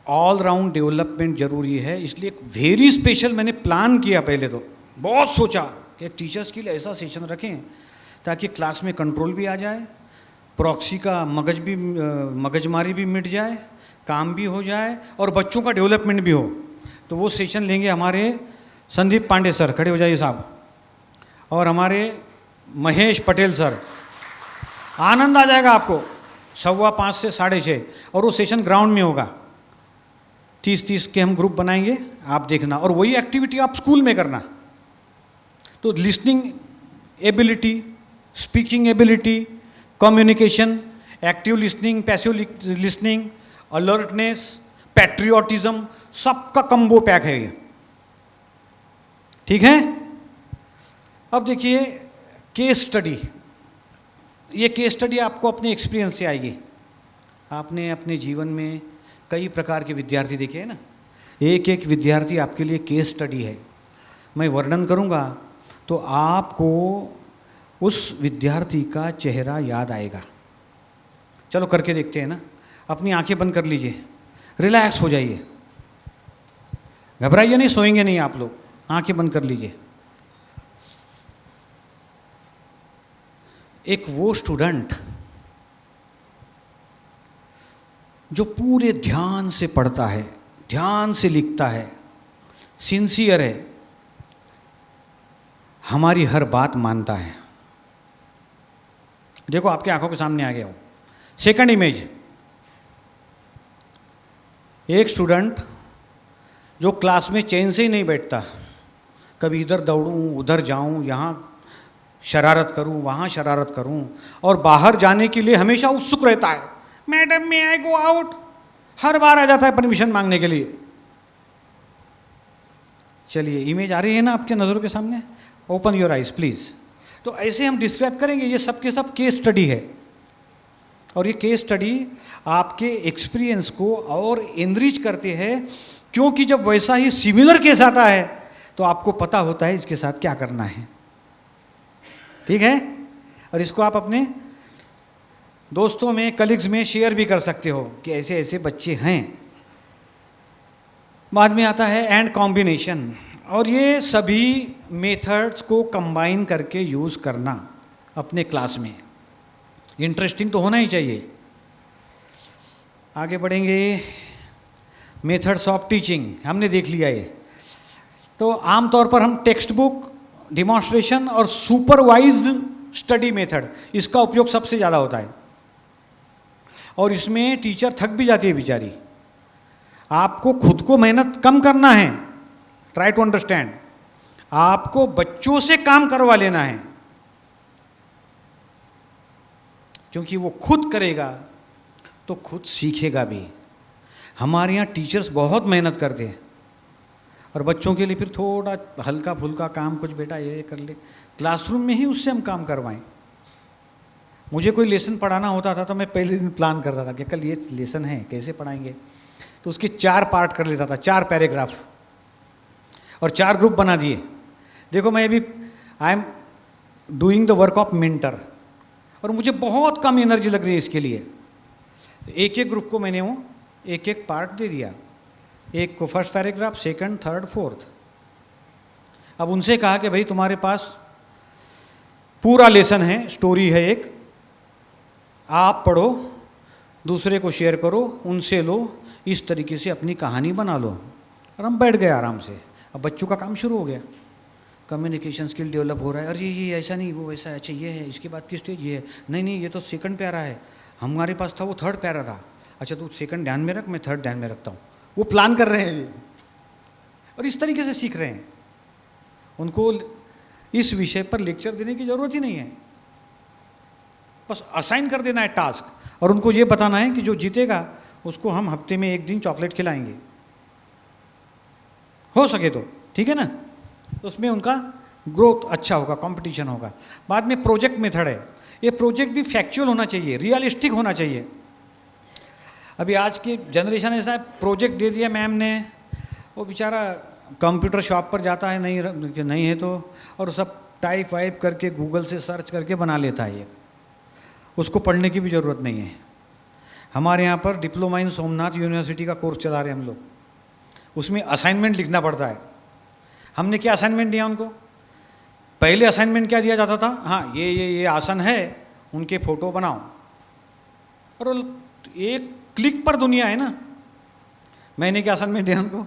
ऑल राउंड डेवलपमेंट जरूरी है, इसलिए एक वेरी स्पेशल मैंने प्लान किया। पहले तो बहुत सोचा कि टीचर्स के लिए ऐसा सेशन रखें ताकि क्लास में कंट्रोल भी आ जाए, प्रॉक्सी का मगजमारी भी मिट जाए, काम भी हो जाए और बच्चों का डेवलपमेंट भी हो। तो वो सेशन लेंगे हमारे संदीप पांडे सर, खड़े हो जाइए साहब, और हमारे महेश पटेल सर। आनंद आ जाएगा आपको। 5:15 से 6:30 और वो सेशन ग्राउंड में होगा। 30-30 के हम ग्रुप बनाएंगे, आप देखना, और वही एक्टिविटी आप स्कूल में करना। तो listening ability, speaking ability, communication, active listening, passive listening, alertness, patriotism, सबका कम्बो पैक है ये, ठीक है। अब देखिए केस स्टडी। ये केस स्टडी आपको अपने एक्सपीरियंस से आएगी। आपने अपने जीवन में कई प्रकार के विद्यार्थी देखे हैं ना, एक एक विद्यार्थी आपके लिए केस स्टडी है। मैं वर्णन करूंगा तो आपको उस विद्यार्थी का चेहरा याद आएगा। चलो करके देखते हैं ना। अपनी आंखें बंद कर लीजिए, रिलैक्स हो जाइए, घबराइए नहीं, सोएंगे नहीं आप लोग। आंखें बंद कर लीजिए। एक वो स्टूडेंट जो पूरे ध्यान से पढ़ता है, ध्यान से लिखता है, सिंसियर है, हमारी हर बात मानता है। देखो आपके आंखों के सामने आ गया हो। सेकंड इमेज, एक स्टूडेंट जो क्लास में चैन से ही नहीं बैठता, कभी इधर दौड़ूं, उधर जाऊं, यहाँ शरारत करूं, वहाँ शरारत करूं, और बाहर जाने के लिए हमेशा उत्सुक रहता है। मैडम मे आई गो आउट, हर बार आ जाता है परमिशन मांगने के लिए। चलिए इमेज आ रही है ना आपके नज़रों के सामने? Open your eyes please. तो ऐसे हम डिस्क्राइब करेंगे। ये सब के सब केस स्टडी है, और ये केस स्टडी आपके एक्सपीरियंस को और एनरिच करते हैं, क्योंकि जब वैसा ही सिमिलर केस आता है तो आपको पता होता है इसके साथ क्या करना है, ठीक है। और इसको आप अपने दोस्तों में, कलीग्स में शेयर भी कर सकते हो कि ऐसे ऐसे बच्चे हैं। बाद में आता है एंड कॉम्बिनेशन, और ये सभी मेथड्स को कंबाइन करके यूज़ करना अपने क्लास में। इंटरेस्टिंग तो होना ही चाहिए। आगे बढ़ेंगे। मेथड्स ऑफ टीचिंग हमने देख लिया ये। तो आमतौर पर हम टेक्स्ट बुक, डिमॉन्स्ट्रेशन और सुपरवाइज स्टडी मेथड, इसका उपयोग सबसे ज़्यादा होता है, और इसमें टीचर थक भी जाती है बेचारी। आपको खुद को मेहनत कम करना है, ट्राई टू अंडरस्टैंड। आपको बच्चों से काम करवा लेना है, क्योंकि वो खुद करेगा तो खुद सीखेगा भी। हमारे यहाँ टीचर्स बहुत मेहनत करते हैं, और बच्चों के लिए फिर थोड़ा हल्का फुल्का काम, कुछ बेटा ये कर ले, क्लासरूम में ही उससे हम काम करवाएं। मुझे कोई लेसन पढ़ाना होता था तो मैं पहले दिन प्लान करता था कि कल ये लेसन है, कैसे पढ़ाएंगे, तो उसके 4 पार्ट कर लेता था, 4 पैराग्राफ, और 4 ग्रुप बना दिए। देखो मैं अभी I am doing the work of mentor, और मुझे बहुत कम एनर्जी लग रही है इसके लिए। तो एक एक ग्रुप को मैंने वो एक एक पार्ट दे दिया, एक को first paragraph, second, third, fourth. अब उनसे कहा कि भाई तुम्हारे पास पूरा लेसन है, स्टोरी है एक, आप पढ़ो, दूसरे को शेयर करो, उनसे लो, इस तरीके से अपनी कहानी बना लो। और हम बैठ गए आराम से। अब बच्चों का काम शुरू हो गया, कम्युनिकेशन स्किल डेवलप हो रहा है। अरे ये ऐसा नहीं, वो ऐसा, अच्छा ये है, इसके बाद की स्टेज ये है, नहीं ये तो सेकंड प्यारा है, हमारे पास था वो थर्ड प्यारा था, अच्छा तू सेकंड ध्यान में रख, मैं थर्ड ध्यान में रखता हूँ। वो प्लान कर रहे हैं ये, और इस तरीके से सीख रहे हैं। उनको इस विषय पर लेक्चर देने की ज़रूरत ही नहीं है, बस असाइन कर देना है टास्क, और उनको ये बताना है कि जो जीतेगा उसको हम हफ्ते में 1 दिन चॉकलेट खिलाएंगे, हो सके तो, ठीक है ना। तो उसमें उनका ग्रोथ अच्छा होगा, कंपटीशन होगा। बाद में प्रोजेक्ट मेथड है। ये प्रोजेक्ट भी फैक्चुअल होना चाहिए, रियलिस्टिक होना चाहिए। अभी आज की जनरेशन ऐसा है, प्रोजेक्ट दे दिया मैम ने, वो बेचारा कंप्यूटर शॉप पर जाता है, नहीं है तो, और सब टाइप वाइप करके गूगल से सर्च करके बना लेता है। ये उसको पढ़ने की भी ज़रूरत नहीं है। हमारे यहाँ पर डिप्लोमा इन सोमनाथ यूनिवर्सिटी का कोर्स चला रहे हैं हम लोग, उसमें असाइनमेंट लिखना पड़ता है। हमने क्या असाइनमेंट दिया उनको? पहले असाइनमेंट क्या दिया जाता था, हाँ ये आसन है, उनके फोटो बनाओ, और एक क्लिक पर दुनिया है ना। मैंने क्या असाइनमेंट दिया उनको,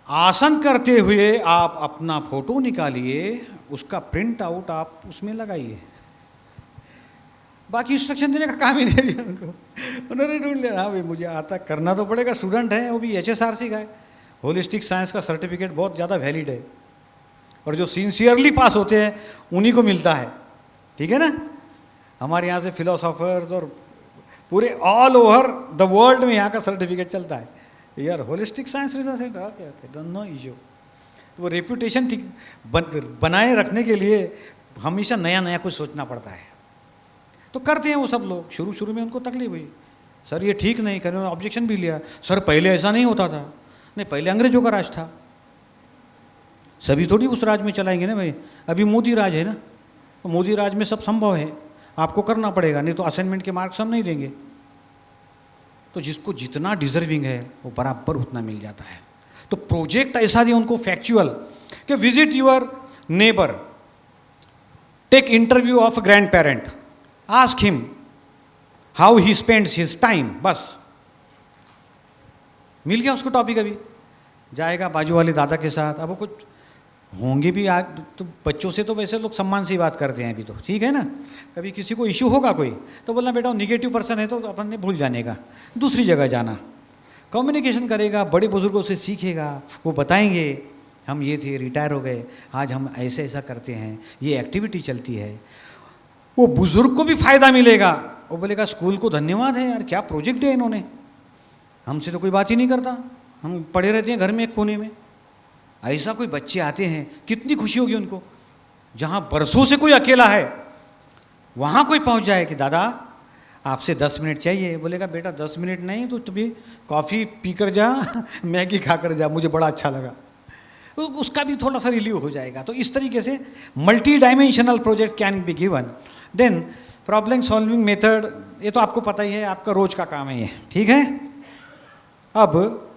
आसन करते हुए आप अपना फोटो निकालिए, उसका प्रिंट आउट आप उसमें लगाइए। बाकी इंस्ट्रक्शन देने का काम ही नहीं दिया उनको, उन्होंने ढूंढ लिया, हाँ भाई मुझे आता, करना तो पड़ेगा, स्टूडेंट है, वो भी HSRC का है, होलिस्टिक साइंस का सर्टिफिकेट बहुत ज़्यादा वैलिड है, और जो सिंसियरली पास होते हैं उन्हीं को मिलता है, ठीक है ना। हमारे यहाँ से फिलोसोफर्स और पूरे ऑल ओवर द वर्ल्ड में यहाँ का सर्टिफिकेट चलता है, यार holistic science research centre, okay okay, no issue. वो रेपुटेशन ठीक बनाए रखने के लिए हमेशा नया नया कुछ सोचना पड़ता है, तो करते हैं वो सब लोग। शुरू शुरू में उनको तकलीफ हुई, सर ये ठीक नहीं करें, ऑब्जेक्शन भी लिया, सर पहले ऐसा नहीं होता था, नहीं पहले अंग्रेजों का राज था, सभी थोड़ी उस राज में चलाएंगे ना भाई, अभी मोदी राज है ना, तो मोदी राज में सब संभव है, आपको करना पड़ेगा, नहीं तो असाइनमेंट के मार्क्स हम नहीं देंगे। तो जिसको जितना डिजर्विंग है वो बराबर उतना मिल जाता है। तो प्रोजेक्ट ऐसा दिया उनको फैक्चुअल कि visit your neighbour, take interview of grand parent, ask him how he spends his time, बस मिल गया उसको टॉपिक। अभी जाएगा बाजू वाले दादा के साथ, अब वो कुछ होंगे भी आज तो बच्चों से तो वैसे लोग सम्मान से ही बात करते हैं अभी तो, ठीक है ना। कभी किसी को इशू होगा कोई तो बोलना बेटा निगेटिव पर्सन है तो अपन ने भूल जाने का, दूसरी जगह जाना, कम्युनिकेशन करेगा, बड़े बुजुर्गों से सीखेगा, वो बताएंगे हम ये थे, रिटायर हो गए, आज हम ऐसे ऐसा करते हैं, ये एक्टिविटी चलती है, वो बुजुर्ग को भी फायदा मिलेगा। वो बोलेगा स्कूल को धन्यवाद है यार, क्या प्रोजेक्ट दिया इन्होंने, हमसे तो कोई बात ही नहीं करता, हम पड़े रहते हैं घर में एक कोने में। ऐसा कोई बच्चे आते हैं, कितनी खुशी होगी उनको, जहाँ बरसों से कोई अकेला है वहाँ कोई पहुँच जाए कि दादा आपसे 10 मिनट चाहिए, बोलेगा बेटा 10 मिनट नहीं तो तुम्हें कॉफ़ी पी कर जा, मैगी खा कर जा, मुझे बड़ा अच्छा लगा, तो उसका भी थोड़ा सा रिलीव हो जाएगा। तो इस तरीके से multi dimensional project can be given. Then problem solving method, ये तो आपको पता ही है, आपका रोज का काम है ये, ठीक है। अब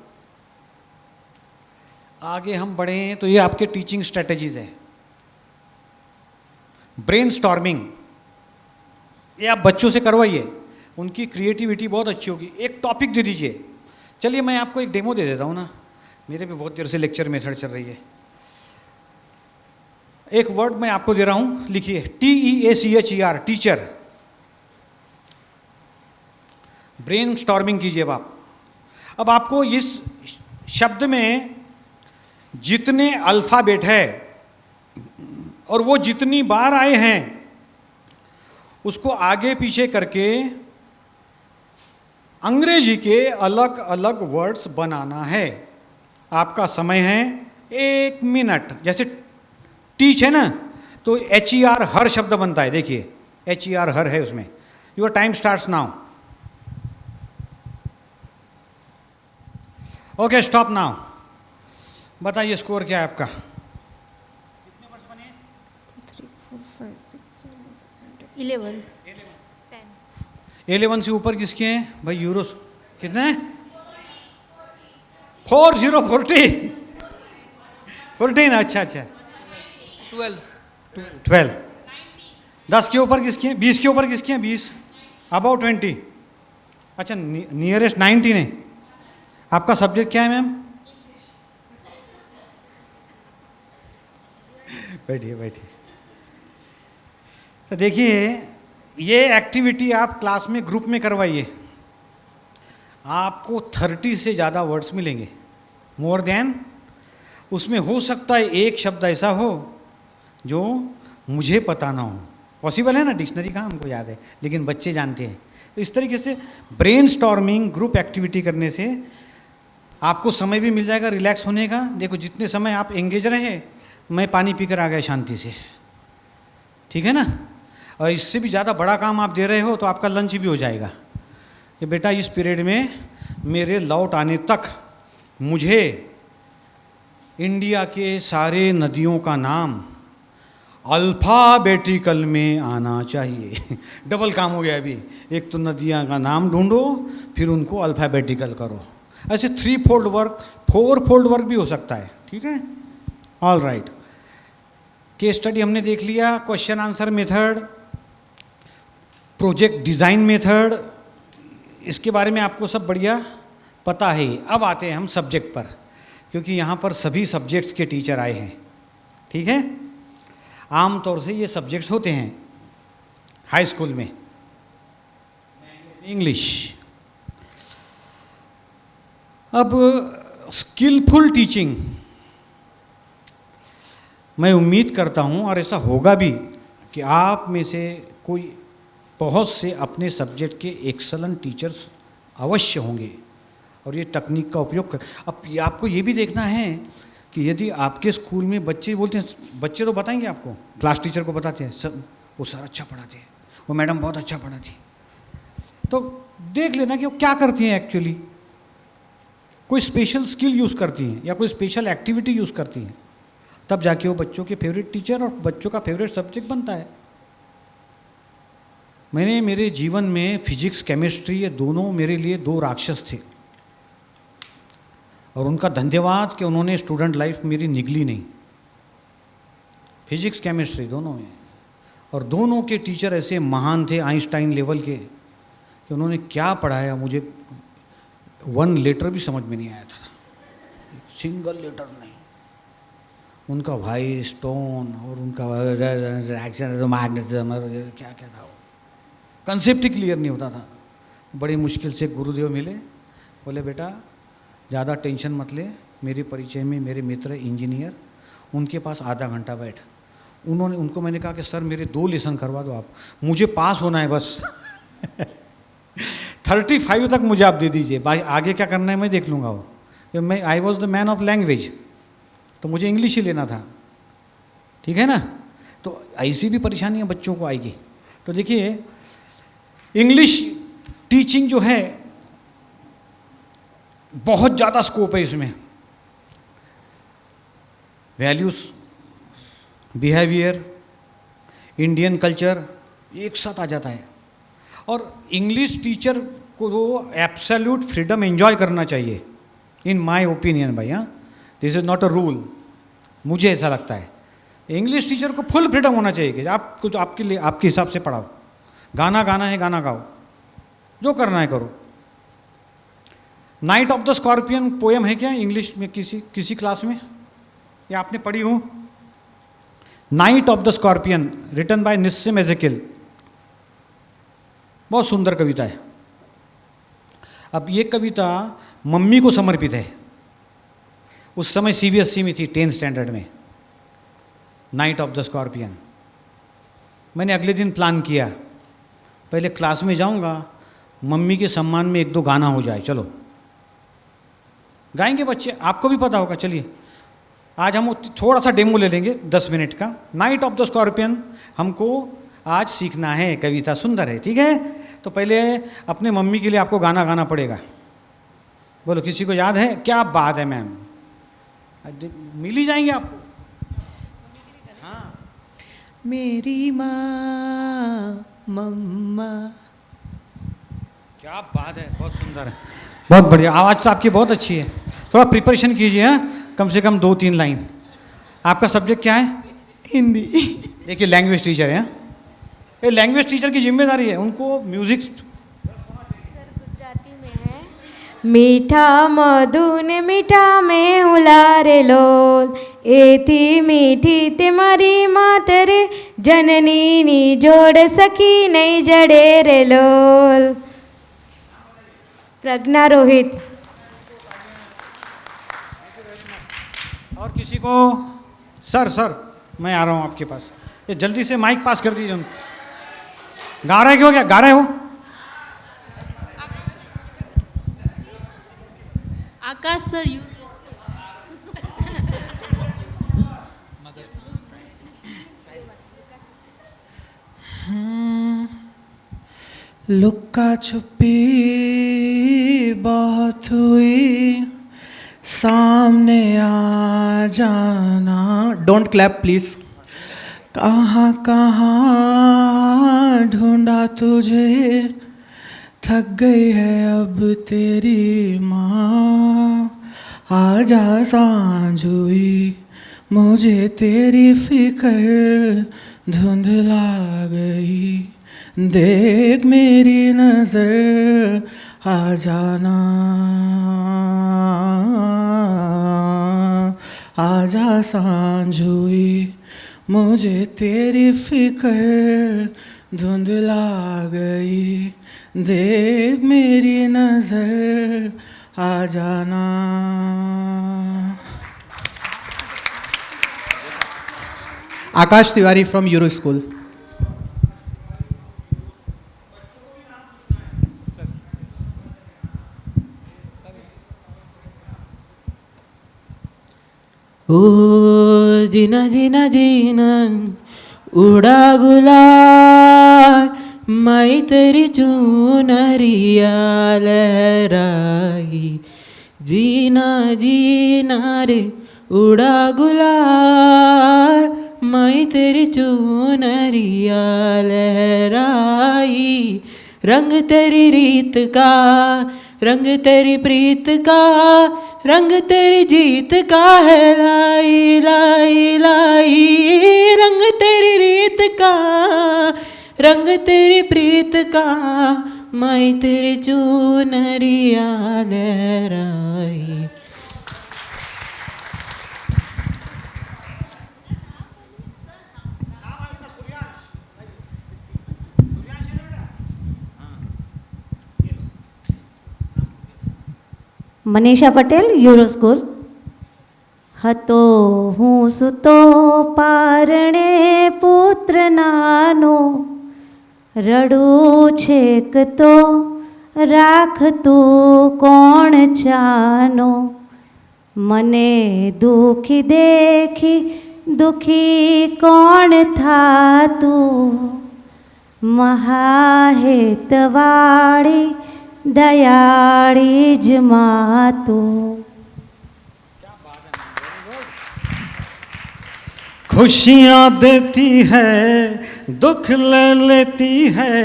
आगे हम बढ़े तो ये आपके टीचिंग स्ट्रेटजीज हैं। ब्रेन स्टॉर्मिंग, ये आप बच्चों से करवाइए, उनकी क्रिएटिविटी बहुत अच्छी होगी। एक टॉपिक दे दीजिए, चलिए मैं आपको एक डेमो दे देता हूँ ना, मेरे भी बहुत देर से लेक्चर मेथड चल रही है। एक वर्ड मैं आपको दे रहा हूँ, लिखिए TEACHER, टीचर। ब्रेन स्टॉर्मिंग कीजिए अब आपको इस शब्द में जितने अल्फ़ाबेट है और वो जितनी बार आए हैं उसको आगे पीछे करके अंग्रेजी के अलग अलग वर्ड्स बनाना है। आपका समय है 1 मिनट। जैसे टीच है ना तो HER हर शब्द बनता है, देखिए HER हर है उसमें। Your time starts now. Okay stop now. बताइए स्कोर क्या है आपका? कितने वर्ड्स बने? 3, 4, 5, 6, 7, 8, 11, 11 से ऊपर किसके हैं भाई? यूरोस कितने हैं? 14 अच्छा 12 10 के ऊपर किसके हैं? 20 के ऊपर किसके हैं? 20 अबाउट 20। अच्छा नियरेस्ट 19 है। आपका सब्जेक्ट क्या है मैम? बैठिए। तो देखिए ये एक्टिविटी आप क्लास में ग्रुप में करवाइए, आपको 30 से ज़्यादा वर्ड्स मिलेंगे, मोर देन। उसमें हो सकता है एक शब्द ऐसा हो जो मुझे पता ना हो, पॉसिबल है ना, डिक्शनरी का हमको याद है लेकिन बच्चे जानते हैं। तो इस तरीके से ब्रेन स्टॉर्मिंग ग्रुप एक्टिविटी करने से आपको समय भी मिल जाएगा रिलैक्स होने का। देखो जितने समय आप एंगेज रहे, मैं पानी पीकर आ गया शांति से, ठीक है ना। और इससे भी ज़्यादा बड़ा काम आप दे रहे हो तो आपका लंच भी हो जाएगा कि बेटा इस पीरियड में मेरे लौट आने तक मुझे इंडिया के सारे नदियों का नाम अल्फ़ाबेटिकल में आना चाहिए। डबल काम हो गया अभी, एक तो नदियाँ का नाम ढूंढो फिर उनको अल्फ़ाबेटिकल करो। ऐसे 3 फोल्ड वर्क, 4 फोल्ड वर्क भी हो सकता है, ठीक है। All right. केस स्टडी हमने देख लिया, question answer method, project design method, इसके बारे में आपको सब बढ़िया पता है। अब आते हैं हम सब्जेक्ट पर, क्योंकि यहाँ पर सभी सब्जेक्ट्स के टीचर आए हैं, ठीक है। आम तौर से ये सब्जेक्ट्स होते हैं हाई स्कूल में। इंग्लिश। अब स्किलफुल टीचिंग, मैं उम्मीद करता हूँ और ऐसा होगा भी कि आप में से कोई बहुत से अपने सब्जेक्ट के एक्सलेंट टीचर्स अवश्य होंगे और ये तकनीक का उपयोग कर। अब आपको ये भी देखना है कि यदि आपके स्कूल में बच्चे बोलते हैं, बच्चे तो बताएंगे आपको, क्लास टीचर को बताते हैं सब, वो सर अच्छा पढ़ाते हैं, वो मैडम बहुत अच्छा पढ़ाती, तो देख लेना कि वो क्या करती हैं एक्चुअली। कोई स्पेशल स्किल यूज़ करती हैं या कोई स्पेशल एक्टिविटी यूज़ करती हैं, तब जाके वो बच्चों के फेवरेट टीचर और बच्चों का फेवरेट सब्जेक्ट बनता है। मैंने मेरे जीवन में फिजिक्स केमिस्ट्री ये दोनों मेरे लिए दो राक्षस थे, और उनका धन्यवाद कि उन्होंने स्टूडेंट लाइफ मेरी निगली नहीं, फिजिक्स केमिस्ट्री दोनों में। और दोनों के टीचर ऐसे महान थे आइंस्टाइन लेवल के कि उन्होंने क्या पढ़ाया, मुझे वन लेटर भी समझ में नहीं आया था, सिंगल लेटर नहीं। उनका भाई स्टोन और उनका मैग्नेटिज्म क्या क्या था, वो कंसेप्ट ही क्लियर नहीं होता था। बड़ी मुश्किल से गुरुदेव मिले, बोले बेटा ज़्यादा टेंशन मत ले, मेरे परिचय में मेरे मित्र इंजीनियर, उनके पास आधा घंटा बैठ। उनको मैंने कहा कि सर मेरे 2 लेसन करवा दो आप, मुझे पास होना है बस 35 तक मुझे आप दे दीजिए, भाई आगे क्या करना है मैं देख लूँगा। वो मैं I was the man of language, तो मुझे इंग्लिश ही लेना था, ठीक है ना। तो ऐसी भी परेशानियाँ बच्चों को आएगी। तो देखिए इंग्लिश टीचिंग जो है बहुत ज़्यादा स्कोप है इसमें, वैल्यूज़, बिहेवियर, इंडियन कल्चर एक साथ आ जाता है। और इंग्लिश टीचर को एब्सोल्यूट फ्रीडम एंजॉय करना चाहिए, इन माय ओपिनियन भाई। हाँ, this is not a rule, मुझे ऐसा लगता है इंग्लिश टीचर को फुल फ्रीडम होना चाहिए कि आप कुछ आपके लिए आपके हिसाब से पढ़ाओ, गाना गाना है गाना गाओ, जो करना है करो। Night of the scorpion poem है क्या इंग्लिश में किसी क्लास में, या आपने पढ़ी हो? Night of the Scorpion written by Nissim Ezekiel, बहुत सुंदर कविता है। अब ये कविता मम्मी को समर्पित है, उस समय CBSE में थी 10th स्टैंडर्ड में। नाइट ऑफ द स्कॉर्पियन मैंने अगले दिन प्लान किया, पहले क्लास में जाऊंगा, मम्मी के सम्मान में 1-2 गाना हो जाए, चलो गाएंगे बच्चे, आपको भी पता होगा। चलिए आज हम थोड़ा सा डेमो ले लेंगे 10 मिनट का। नाइट ऑफ द स्कॉर्पियन हमको आज सीखना है, कविता सुंदर है, ठीक है। तो पहले अपने मम्मी के लिए आपको गाना गाना पड़ेगा। बोलो किसी को याद है? क्या बात है मैम, मिल ही जाएंगे आपको। हाँ, मेरी माँ मम्मा। क्या बात है, बहुत सुंदर है, बहुत बढ़िया। आवाज़ तो आपकी बहुत अच्छी है, थोड़ा प्रिपरेशन कीजिए। हाँ, कम से कम 2-3 लाइन। आपका सब्जेक्ट क्या है? हिंदी। देखिए लैंग्वेज टीचर है, ये लैंग्वेज टीचर की जिम्मेदारी है, उनको म्यूजिक। गुजराती में है, मीठा मधुन मीठा में हुलारे लोल, एथी मीठी ते मारी मातरे, जननी नी जोड़ सखी नहीं जड़े रे लोल। प्रज्ञा रोहित। और किसी को? सर मैं आ रहा हूँ आपके पास, ये जल्दी से माइक पास कर दीजिए उनको। गा रहे क्यों, क्या गा रहे हो? आकाश सर यू लुक्का छुपी बहुत हुई, सामने आ जाना। Don't clap please. कहाँ कहाँ ढूंढा तुझे, थक गई है अब तेरी माँ। आजा सांझ हुई, मुझे तेरी फिक्र धुंधला गई, देख मेरी नजर आ जाना, आजा सांझ हुई, मुझे तेरी फिक्र धुंधला गई, देख मेरी नजर आ जाना। Akash Tiwari from Euro School. ओ जीना जीना जीना उड़ा गुलाल, मैं तेरी चुनरिया लहराई, जीना जीना रे उड़ा गुलाल, मैं तेरी चुनरिया लहराई, रंग तेरी रीत का, रंग तेरी प्रीत का, रंग तेरी जीत का है लाई लाई लाई, रंग तेरी रीत का, रंग तेरी प्रीत का, मैं तेरी चुनरिया लहराई। Manisha Patel euro school. હતો હું સુતો પારણે પુત્ર નાનો, રડું છેક તો રાખતું કોણ ચાનો, મને દુખી દેખી દુખી કોણ થાતું, મહાહેતવાળી दयाड़ी जमातो। खुशियाँ देती है दुख ले लेती है,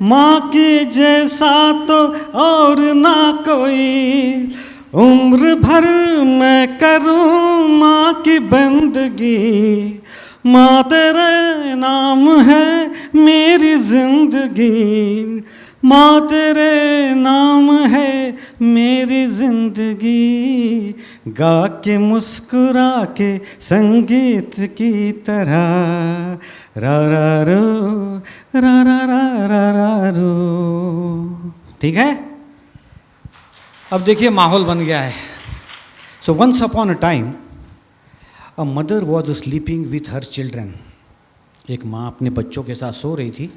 माँ की जैसा तो और ना कोई, उम्र भर मैं करूँ माँ की बंदगी, माँ तेरे नाम है मेरी जिंदगी, माँ तेरे नाम है मेरी जिंदगी, गा के मुस्कुरा के संगीत की तरह, रा रा रो रा रा रा रा रा रो। ठीक है, अब देखिए माहौल बन गया है। So once upon a time a mother was sleeping with her children. एक माँ अपने बच्चों के साथ सो रही थी।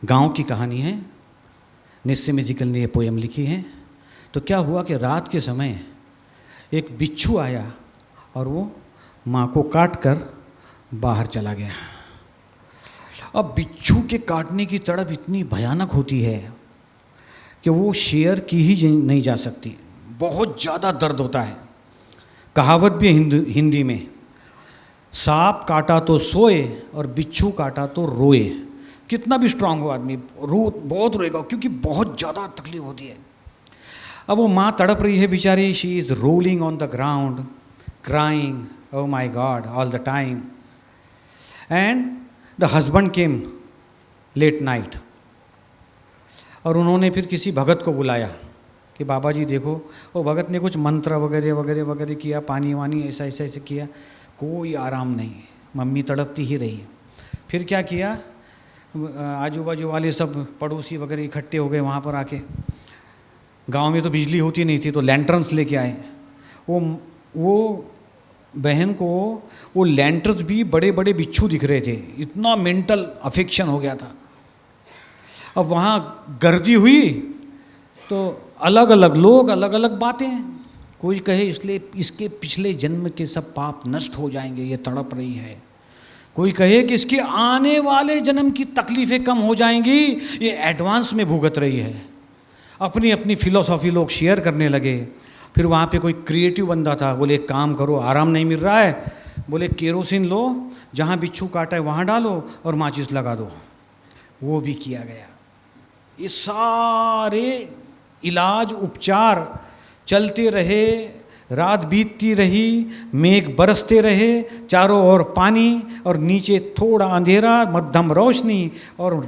गांव की कहानी है, निस्से म्यूजिकल ने ये पोएम लिखी है। तो क्या हुआ कि रात के समय एक बिच्छू आया और वो माँ को काट कर बाहर चला गया। अब बिच्छू के काटने की तड़प इतनी भयानक होती है कि वो शेयर की ही नहीं जा सकती, बहुत ज़्यादा दर्द होता है। कहावत भी हिंदी में, सांप काटा तो सोए और बिच्छू काटा तो रोए। कितना भी स्ट्रांग हो आदमी, बहुत रोएगा क्योंकि बहुत ज़्यादा तकलीफ होती है। अब वो माँ तड़प रही है बेचारी, she is rolling on the ground crying, oh my God, all the time. And the husband came late night, और उन्होंने फिर किसी भगत को बुलाया कि बाबा जी देखो। वो भगत ने कुछ मंत्र वगैरह वगैरह वगैरह किया, पानी वानी ऐसा ऐसा ऐसे किया, कोई आराम नहीं, मम्मी तड़पती ही रही। फिर क्या किया, आजू बाजू वाले सब पड़ोसी वगैरह इकट्ठे हो गए वहाँ पर आके। गांव में तो बिजली होती नहीं थी, तो लैंटर्न्स लेके आए। वो बहन को वो लैंटर्न्स भी बड़े बड़े बिच्छू दिख रहे थे, इतना मेंटल अफेक्शन हो गया था। अब वहाँ गर्दी हुई तो अलग अलग लोग, अलग अलग बातें। कोई कहे इसलिए इसके पिछले जन्म के सब पाप नष्ट हो जाएंगे, ये तड़प रही है। कोई कहे कि इसके आने वाले जन्म की तकलीफ़ें कम हो जाएंगी, ये एडवांस में भुगत रही है। अपनी अपनी फिलॉसफी लोग शेयर करने लगे। फिर वहाँ पे कोई क्रिएटिव बंदा था, बोले एक काम करो, आराम नहीं मिल रहा है, बोले केरोसिन लो, जहाँ बिच्छू काटा है वहाँ डालो और माचिस लगा दो। वो भी किया गया। ये सारे इलाज उपचार चलते रहे, रात बीतती रही, मेघ बरसते रहे, चारों ओर पानी और नीचे थोड़ा अंधेरा, मध्यम रोशनी और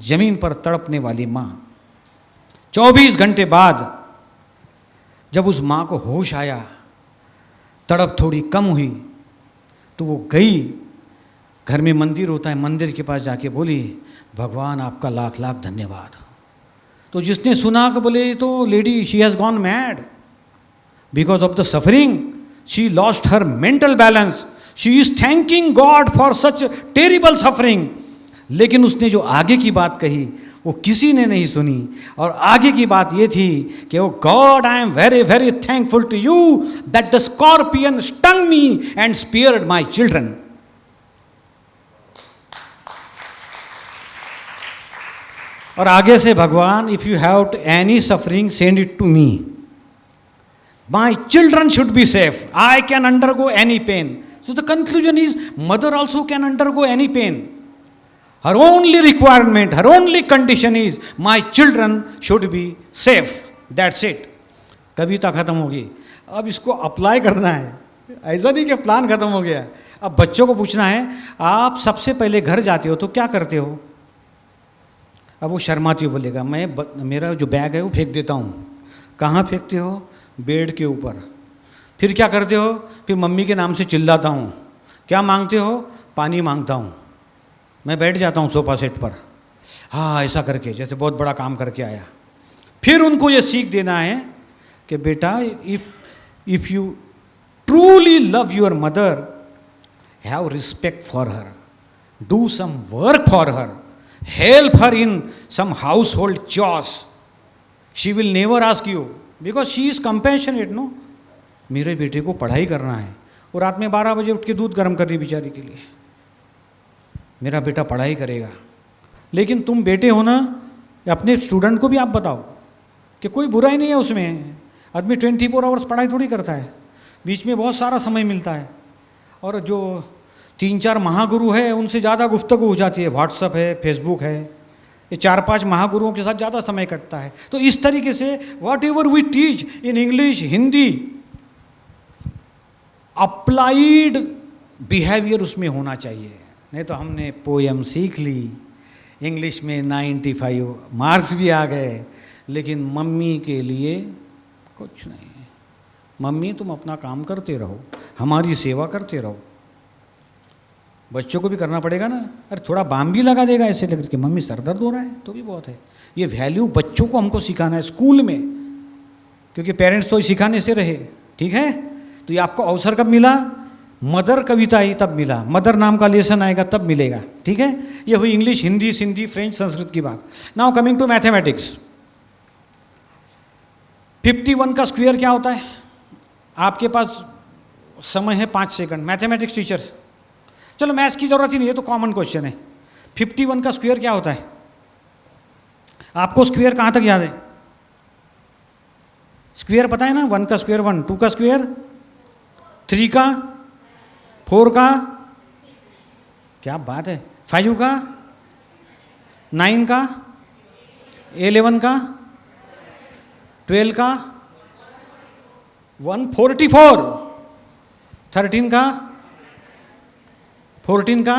जमीन पर तड़पने वाली माँ। 24 घंटे बाद जब उस माँ को होश आया, तड़प थोड़ी कम हुई, तो वो गई, घर में मंदिर होता है, मंदिर के पास जाके बोली, भगवान आपका लाख लाख धन्यवाद। तो जिसने सुना कि बोले तो lady she has gone mad because of the suffering, she lost her mental balance, she is thanking God for such terrible suffering. लेकिन उसने जो आगे की बात कही वो किसी ने नहीं सुनी, और आगे की बात ये थी कि O God, I am very very thankful to you that the scorpion stung me and spared my children. और आगे से भगवान, if you have any suffering send it to me, my children should be safe, I can undergo any pain. So the conclusion is mother also can undergo any pain. Her only requirement, her only condition is my children should be safe. That's it. कविता खत्म होगी. अब इसको apply करना है. ऐसा नहीं कि plan खत्म हो गया. अब बच्चों को पूछना है, आप सबसे पहले घर जाते हो तो क्या करते हो? अब वो शर्माती हो बोलेगा, मेरा जो बैग है वो फेंक देता हूँ. कहाँ फेंकते हो? बेड के ऊपर. फिर क्या करते हो? फिर मम्मी के नाम से चिल्लाता हूँ. क्या मांगते हो? पानी मांगता हूँ. मैं बैठ जाता हूँ सोफा सेट पर, हाँ ऐसा करके, जैसे बहुत बड़ा काम करके आया. फिर उनको ये सीख देना है कि बेटा, if you truly love your mother, have respect for her, do some work for her, help her in some household chores. She will never ask you, because she is compassionate. No, मेरे बेटे को पढ़ाई करना है, और रात में 12 बजे उठ के दूध गर्म कर रही बेचारी के लिए. मेरा बेटा पढ़ाई करेगा. लेकिन तुम बेटे हो ना, अपने स्टूडेंट को भी आप बताओ कि कोई बुराई नहीं है उसमें. आदमी 24 आवर्स पढ़ाई थोड़ी करता है, बीच में बहुत सारा समय मिलता है. और जो 3-4 महागुरु है उनसे ज़्यादा गुफ्तगू हो जाती है. व्हाट्सअप है, फेसबुक है, ये 4-5 महागुरुओं के साथ ज़्यादा समय कटता है. तो इस तरीके से whatever we teach in English, Hindi, applied behaviour उसमें होना चाहिए. नहीं तो हमने पोएम सीख ली, इंग्लिश में 95 मार्क्स भी आ गए, लेकिन मम्मी के लिए कुछ नहीं. मम्मी तुम अपना काम करते रहो, हमारी सेवा करते रहो. बच्चों को भी करना पड़ेगा ना. अरे थोड़ा बाम भी लगा देगा ऐसे लग कि मम्मी सर दर्द हो रहा है तो भी बहुत है. ये वैल्यू बच्चों को हमको सिखाना है स्कूल में, क्योंकि पेरेंट्स तो सिखाने से रहे. ठीक है, तो ये आपको अवसर कब मिला? मदर कविता आई तब मिला, मदर नाम का लेसन आएगा तब मिलेगा. ठीक है, ये हुई इंग्लिश, हिंदी, सिंधी, फ्रेंच, संस्कृत की बात. Now coming to mathematics. 51 का स्क्वायर क्या होता है? आपके पास समय है 5 सेकंड. मैथमेटिक्स टीचर्स, चलो मैथ्स की जरूरत ही नहीं है, तो कॉमन क्वेश्चन है. 51 का स्क्वायर क्या होता है? आपको स्क्वायर कहाँ तक याद है? स्क्वायर पता है ना? 1 का स्क्वायर 1, 2 का स्क्वायर 3 का, 4 का, क्या बात है, 5 का, 9 का, 11 का, 12 का, 144, 13 का, 14 का,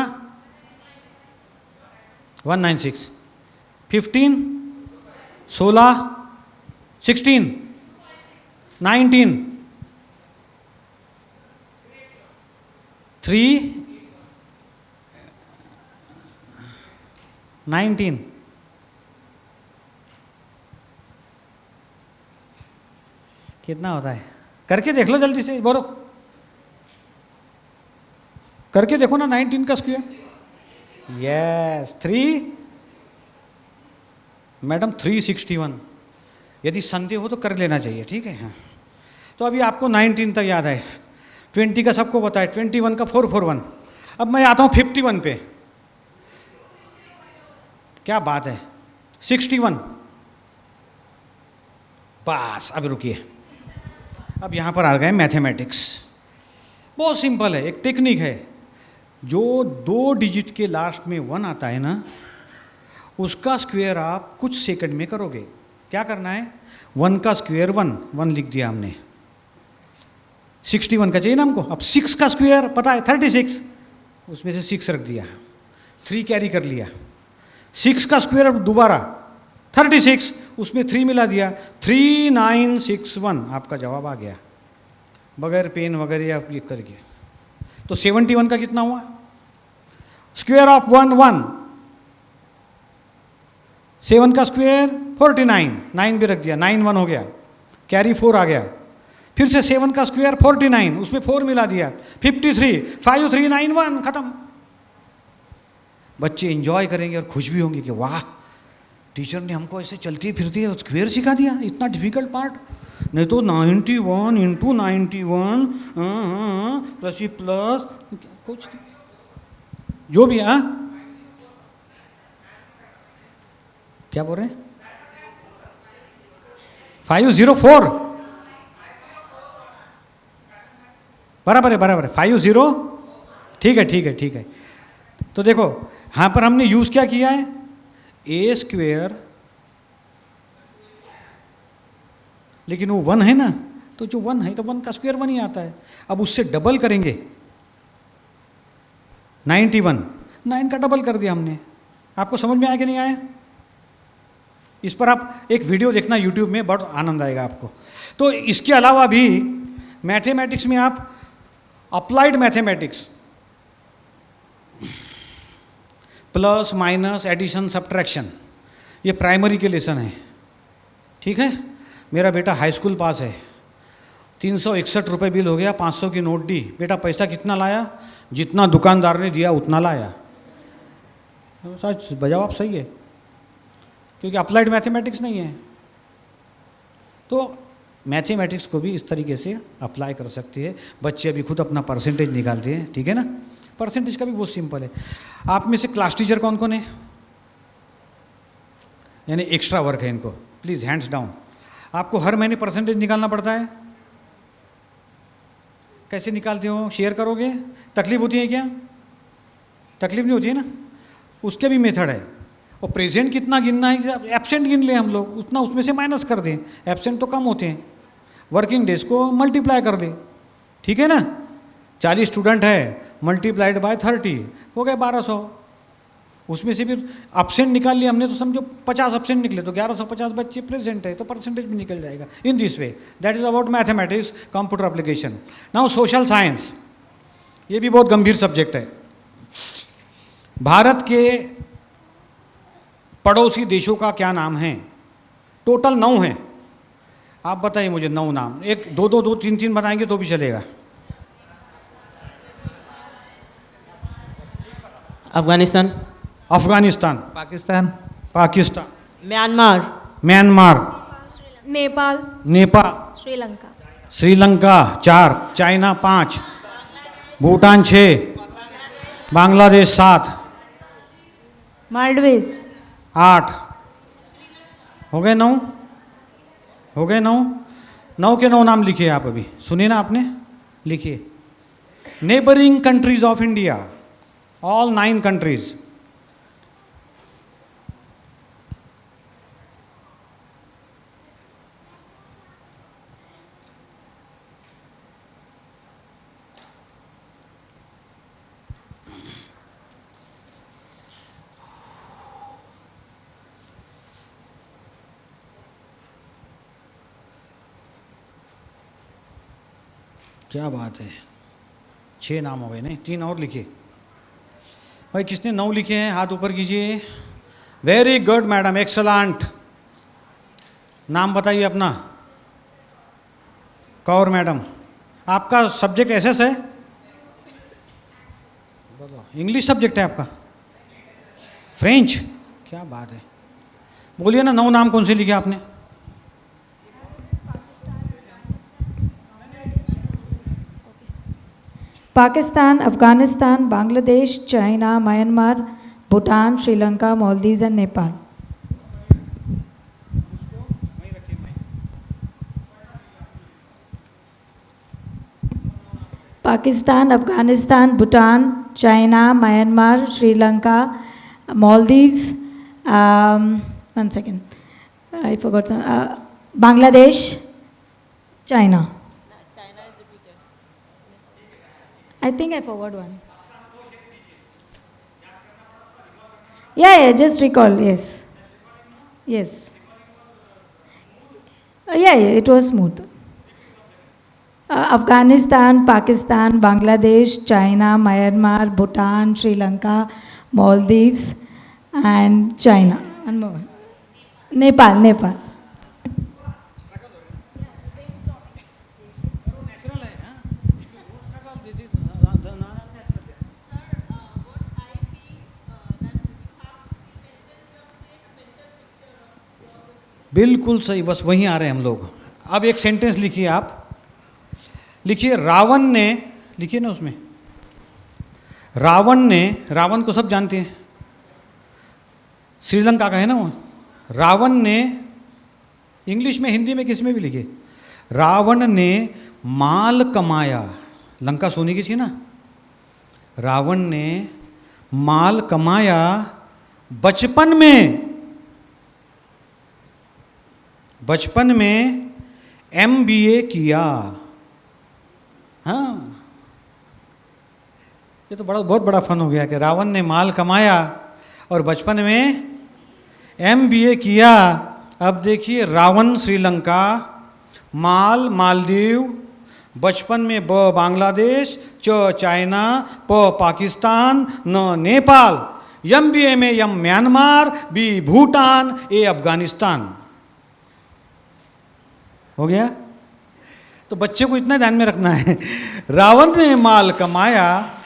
196, 15, 16, 16, 19, 3, 19. कितना होता है? करके देख लो जल्दी से, बोलो करके देखो ना. 19 का स्क्वायर, यस 3, मैडम 361. यदि संदेह हो तो कर लेना चाहिए. ठीक है, हाँ. तो अभी आपको 19 तक याद है. 20 का सबको पता है, 21 का 441. अब मैं आता हूँ 51 पे. क्या बात है, 61. बस अब रुकिए, अब यहाँ पर आ गए मैथमेटिक्स. बहुत सिंपल है, एक टेक्निक है. जो 2 डिजिट के लास्ट में 1 आता है ना, उसका स्क्वायर आप कुछ सेकंड में करोगे. क्या करना है? 1 का स्क्वायर 1 लिख दिया हमने. 61 का चाहिए ना हमको। अब 6 का स्क्वायर पता है 36, उसमें से 6 रख दिया, 3 कैरी कर लिया। 6 का स्क्वायर दोबारा 36, उसमें 3 मिला दिया, 3961 आपका जवाब आ गया, बगैर पेन वगैरह या ये करके। तो 71 का कितना हुआ? स्क्वायर ऑफ 1 1, 7 का स्क्वायर 49, 9 भी रख दिया, 9 1 हो गया, कैरी 4 आ गया। फिर से 7 का स्क्वायर 49, उसमें 4 मिला दिया, 53, 5391 खत्म। बच्चे एंजॉय करेंगे और खुश भी होंगे कि वाह, टीचर ने हमको ऐसे चलती फिरती है स्क्वायर सिखा दिया, इतना डिफिकल्ट पार्ट। नहीं तो 91 इंटू 91 प्लस प्लस कुछ जो भी। हाँ, क्या बोल रहे हैं? 504 बराबर है, बराबर है, 50। ठीक है ठीक है ठीक है। तो देखो यहाँ पर हमने यूज़ क्या किया है, ए स्क्वेयर, लेकिन वो 1 है ना, तो जो 1 है तो 1 का स्क्वायर 1 ही आता है। अब उससे डबल करेंगे, 91, 9 का डबल कर दिया हमने। आपको समझ में आया कि नहीं आया? इस पर आप एक वीडियो देखना यूट्यूब में, बहुत आनंद आएगा आपको। तो इसके अलावा भी मैथमेटिक्स में आप applied mathematics, plus minus addition subtraction, ये प्राइमरी के लेसन है, ठीक है। मेरा बेटा हाई स्कूल पास है, 361 रुपये बिल हो गया, 500 की नोट दी। बेटा पैसा कितना लाया? जितना दुकानदार ने दिया उतना लाया। सच बजाओ आप, सही है, क्योंकि अप्लाइड मैथमेटिक्स नहीं है। तो मैथमेटिक्स को भी इस तरीके से अप्लाई कर सकते हैं। बच्चे अभी खुद अपना परसेंटेज निकालते हैं, ठीक है ना। परसेंटेज का भी बहुत सिंपल है। आप में से क्लास टीचर कौन कौन है, यानी एक्स्ट्रा वर्क है इनको, प्लीज़ हैंड्स डाउन। आपको हर महीने परसेंटेज निकालना पड़ता है, कैसे निकालते हो? शेयर करोगे? तकलीफ होती है क्या? तकलीफ नहीं होती है ना, उसके भी मेथड है। और प्रेजेंट कितना गिनना है, एब्सेंट गिन ले हम लोग, उतना उसमें से माइनस कर दें, एब्सेंट तो कम होते हैं। वर्किंग डेज को मल्टीप्लाई कर दें, ठीक है ना। 40 स्टूडेंट है, मल्टीप्लाइड बाय 30 हो गए 1200। उसमें से फिर एब्सेंट निकाल लिया हमने, तो समझो 50 एब्सेंट निकले, तो 1150 बच्चे प्रेजेंट है, तो परसेंटेज भी निकल जाएगा। In this way, that is about mathematics, computer application. Now social science, ये भी बहुत गंभीर सब्जेक्ट है। भारत के पड़ोसी देशों का क्या नाम है? टोटल 9 है। आप बताइए मुझे 9 नाम, एक दो दो दो 3 बनाएंगे तो भी चलेगा। Afghanistan, Afghanistan, Pakistan, Pakistan, Myanmar, Myanmar, Nepal, Nepal, Sri Lanka, Sri Lanka 4, China 5, Bhutan 6, Bangladesh 7, Maldives, 8 हो गए 9, हो गए 9। 9 के 9 नाम लिखिए आप, अभी सुनिए ना आपने, लिखिए। Neighbouring countries of India, all 9 countries. क्या बात है, 6 नाम हो गए, नहीं 3 और लिखिए। भाई किसने 9 लिखे हैं हाथ ऊपर कीजिए। Very good madam, excellent. नाम बताइए अपना। कौर मैडम, आपका सब्जेक्ट एसएस है? इंग्लिश सब्जेक्ट है आपका? फ्रेंच, क्या बात है। बोलिए ना 9 नाम कौन से लिखे आपने? Pakistan, Afghanistan, Bangladesh, China, Myanmar, Bhutan, Sri Lanka, Maldives and Nepal. Pakistan, Afghanistan, Bhutan, China, Myanmar, Sri Lanka, Maldives, 1 second, I forgot some, Bangladesh, China. I think I forgot one. Yeah, just recall, yes. Yes. Yeah, it was smooth. Afghanistan, Pakistan, Bangladesh, China, Myanmar, Bhutan, Sri Lanka, Maldives, and China. And more. Nepal. बिल्कुल सही, बस वहीं आ रहे हैं हम लोग। अब एक सेंटेंस लिखिए, आप लिखिए रावण ने, लिखिए ना उसमें, रावण ने, रावण को सब जानते हैं, श्रीलंका का है ना वो। रावण ने, इंग्लिश में हिंदी में किस में भी लिखिए, रावण ने माल कमाया, लंका सोने की थी ना, रावण ने माल कमाया बचपन में MBA किया। हाँ, ये तो बहुत बड़ा फन हो गया कि रावण ने माल कमाया और बचपन में MBA किया। अब देखिए, रावण श्रीलंका, माल मालदीव, बचपन में बांग्लादेश, चाइना, पाकिस्तान, नेपाल, MBA में Myanmar, B Bhutan, A Afghanistan. हो गया? तो बच्चे को इतना ध्यान में रखना है, रावण ने माल कमाया,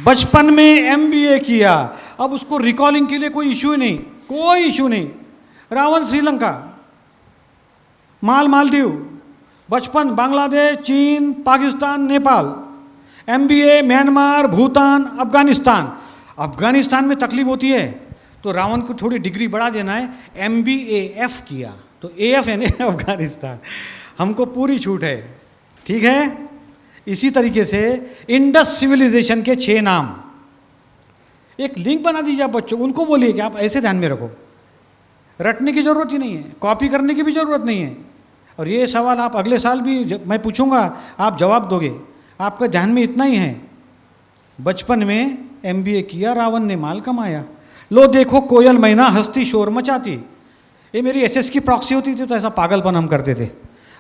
बचपन में MBA किया। अब उसको रिकॉलिंग के लिए कोई इशू नहीं, कोई इशू नहीं। रावण श्रीलंका, माल मालदीव, बचपन बांग्लादेश, चीन, पाकिस्तान, नेपाल, MBA म्यांमार, भूटान, अफगानिस्तान। अफगानिस्तान में तकलीफ होती है तो रावण को थोड़ी डिग्री बढ़ा देना है, MBAF किया, तो AF है ना, अफगानिस्तान। हमको पूरी छूट है, ठीक है। इसी तरीके से इंडस सिविलाइजेशन के 6 नाम, एक लिंक बना दीजिए आप बच्चों, उनको बोलिए कि आप ऐसे ध्यान में रखो, रटने की ज़रूरत ही नहीं है, कॉपी करने की भी ज़रूरत नहीं है। और ये सवाल आप अगले साल भी मैं पूछूंगा, आप जवाब दोगे, आपका ध्यान में इतना ही है। बचपन में MBA किया, रावण ने माल कमाया। लो देखो कोयल मैना हंसती शोर मचाती। ये मेरी SS की प्रॉक्सी होती थी तो ऐसा पागलपन हम करते थे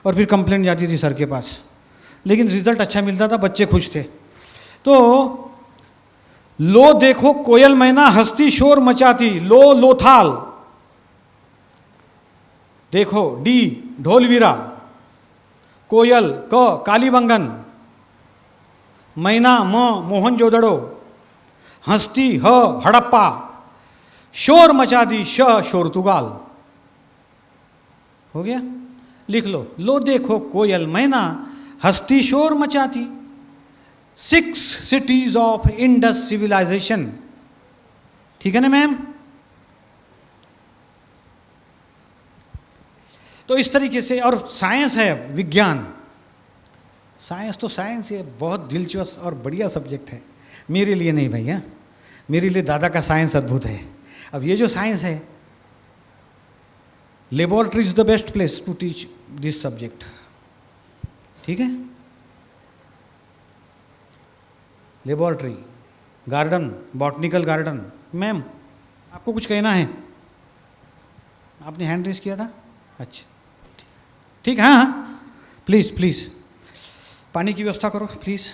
और फिर कंप्लेंट जाती थी सर के पास, लेकिन रिजल्ट अच्छा मिलता था, बच्चे खुश थे। तो लो देखो कोयल मैना हंसती शोर मचाती, लो लोथाल, देखो D ढोलवीरा, कोयल क कालीबंगन, मैना म मोहनजोदड़ो, हंसती ह हड़प्पा, शोर मचाती श शोरतुगाल। हो गया? लिख लो देखो कोयल मैना हंसती शोर मचाती। 6 सिटीज ऑफ इंडस सिविलाइजेशन, ठीक है ना मैम? तो इस तरीके से, और साइंस है, विज्ञान, साइंस तो साइंस है, बहुत दिलचस्प और बढ़िया सब्जेक्ट है। मेरे लिए नहीं भैया, मेरे लिए दादा का साइंस अद्भुत है। अब ये जो साइंस है, laboratory is the best place to teach this subject, ठीक है। Laboratory, garden, botanical garden. Ma'am आपको कुछ कहना है? आपने हैंड रेज किया था, अच्छा ठीक, हाँ, प्लीज़ प्लीज़ पानी की व्यवस्था करो प्लीज़,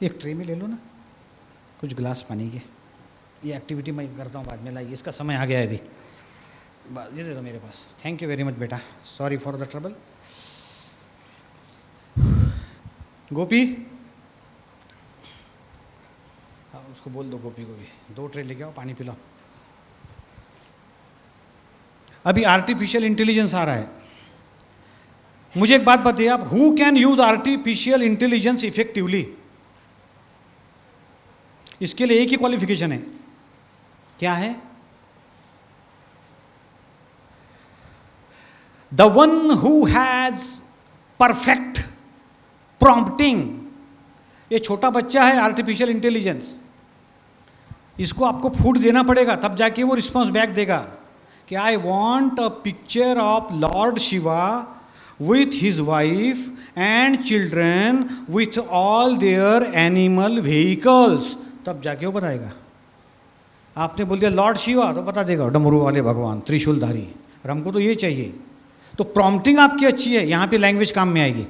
एक ट्रे में ले लो ना कुछ गिलास पानी के। ये एक्टिविटी मैं करता हूँ बाद में, लाइए, इसका समय आ गया है अभी, ये दे दो मेरे पास। थैंक यू वेरी मच बेटा, सॉरी फॉर द ट्रबल। गोपी, हाँ उसको बोल दो, गोपी को भी 2 ट्रे लेके आओ, पानी पिलाओ। अभी आर्टिफिशियल इंटेलिजेंस आ रहा है, मुझे एक बात बताइए आप, who can use artificial intelligence effectively? इसके लिए एक ही क्वालिफिकेशन है, क्या है? The one who has perfect prompting. ये छोटा बच्चा है आर्टिफिशियल इंटेलिजेंस, इसको आपको फूड देना पड़ेगा तब जाके वो रिस्पॉन्स बैक देगा कि I want a picture of Lord Shiva with his wife and children with all their animal vehicles. तब जाके वो बताएगा. आपने बोल दिया लॉर्ड शिवा तो बता देगा डमरू वाले भगवान त्रिशूलधारी, और हमको तो ये चाहिए. तो प्रॉम्प्टिंग आपकी अच्छी है, यहाँ पे लैंग्वेज काम में आएगी.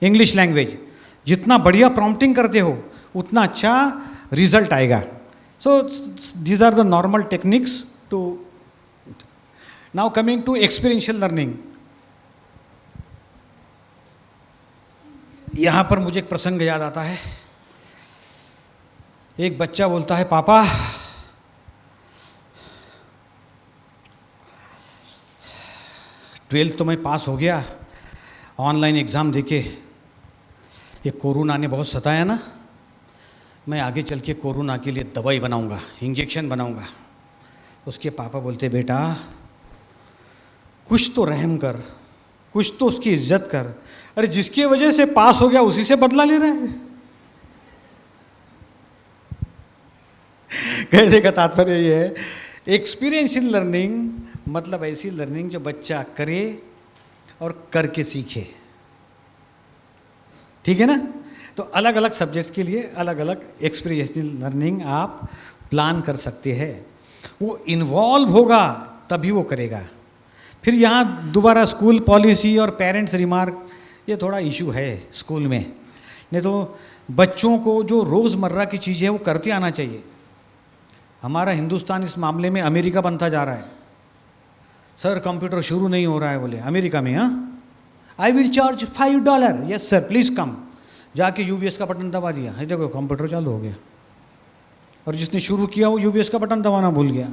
इंग्लिश लैंग्वेज जितना बढ़िया प्रॉम्प्टिंग करते हो उतना अच्छा रिजल्ट आएगा. So these are the normal techniques too. Now coming to experiential learning. यहाँ पर मुझे एक प्रसंग याद आता है. एक बच्चा बोलता है पापा ट्वेल्थ तो मैं पास हो गया, ऑनलाइन एग्ज़ाम देके ये कोरोना ने बहुत सताया ना, मैं आगे चल के कोरोना के लिए दवाई बनाऊंगा, इंजेक्शन बनाऊंगा. उसके पापा बोलते बेटा कुछ तो रहम कर, कुछ तो उसकी इज्जत कर. अरे जिसकी वजह से पास हो गया उसी से बदला ले रहा है. कहने का तात्पर्य ये है एक्सपीरियंशियल लर्निंग मतलब ऐसी लर्निंग जो बच्चा करे और करके सीखे. ठीक है ना. तो अलग अलग सब्जेक्ट्स के लिए अलग अलग एक्सपीरियंशियल लर्निंग आप प्लान कर सकते हैं. वो इन्वॉल्व होगा तभी वो करेगा. फिर यहाँ दोबारा स्कूल पॉलिसी और पेरेंट्स रिमार्क ये थोड़ा इशू है स्कूल में. नहीं तो बच्चों को जो रोज़मर्रा की चीज़ें वो करते आना चाहिए. हमारा हिंदुस्तान इस मामले में अमेरिका बनता जा रहा है. सर कंप्यूटर शुरू नहीं हो रहा है बोले अमेरिका में. हाँ I will charge $5. Yes sir please कम. जाके यूबीएस का बटन दबा दिया, है देखो कंप्यूटर चालू हो गया. और जिसने शुरू किया वो यूबीएस का बटन दबाना भूल गया.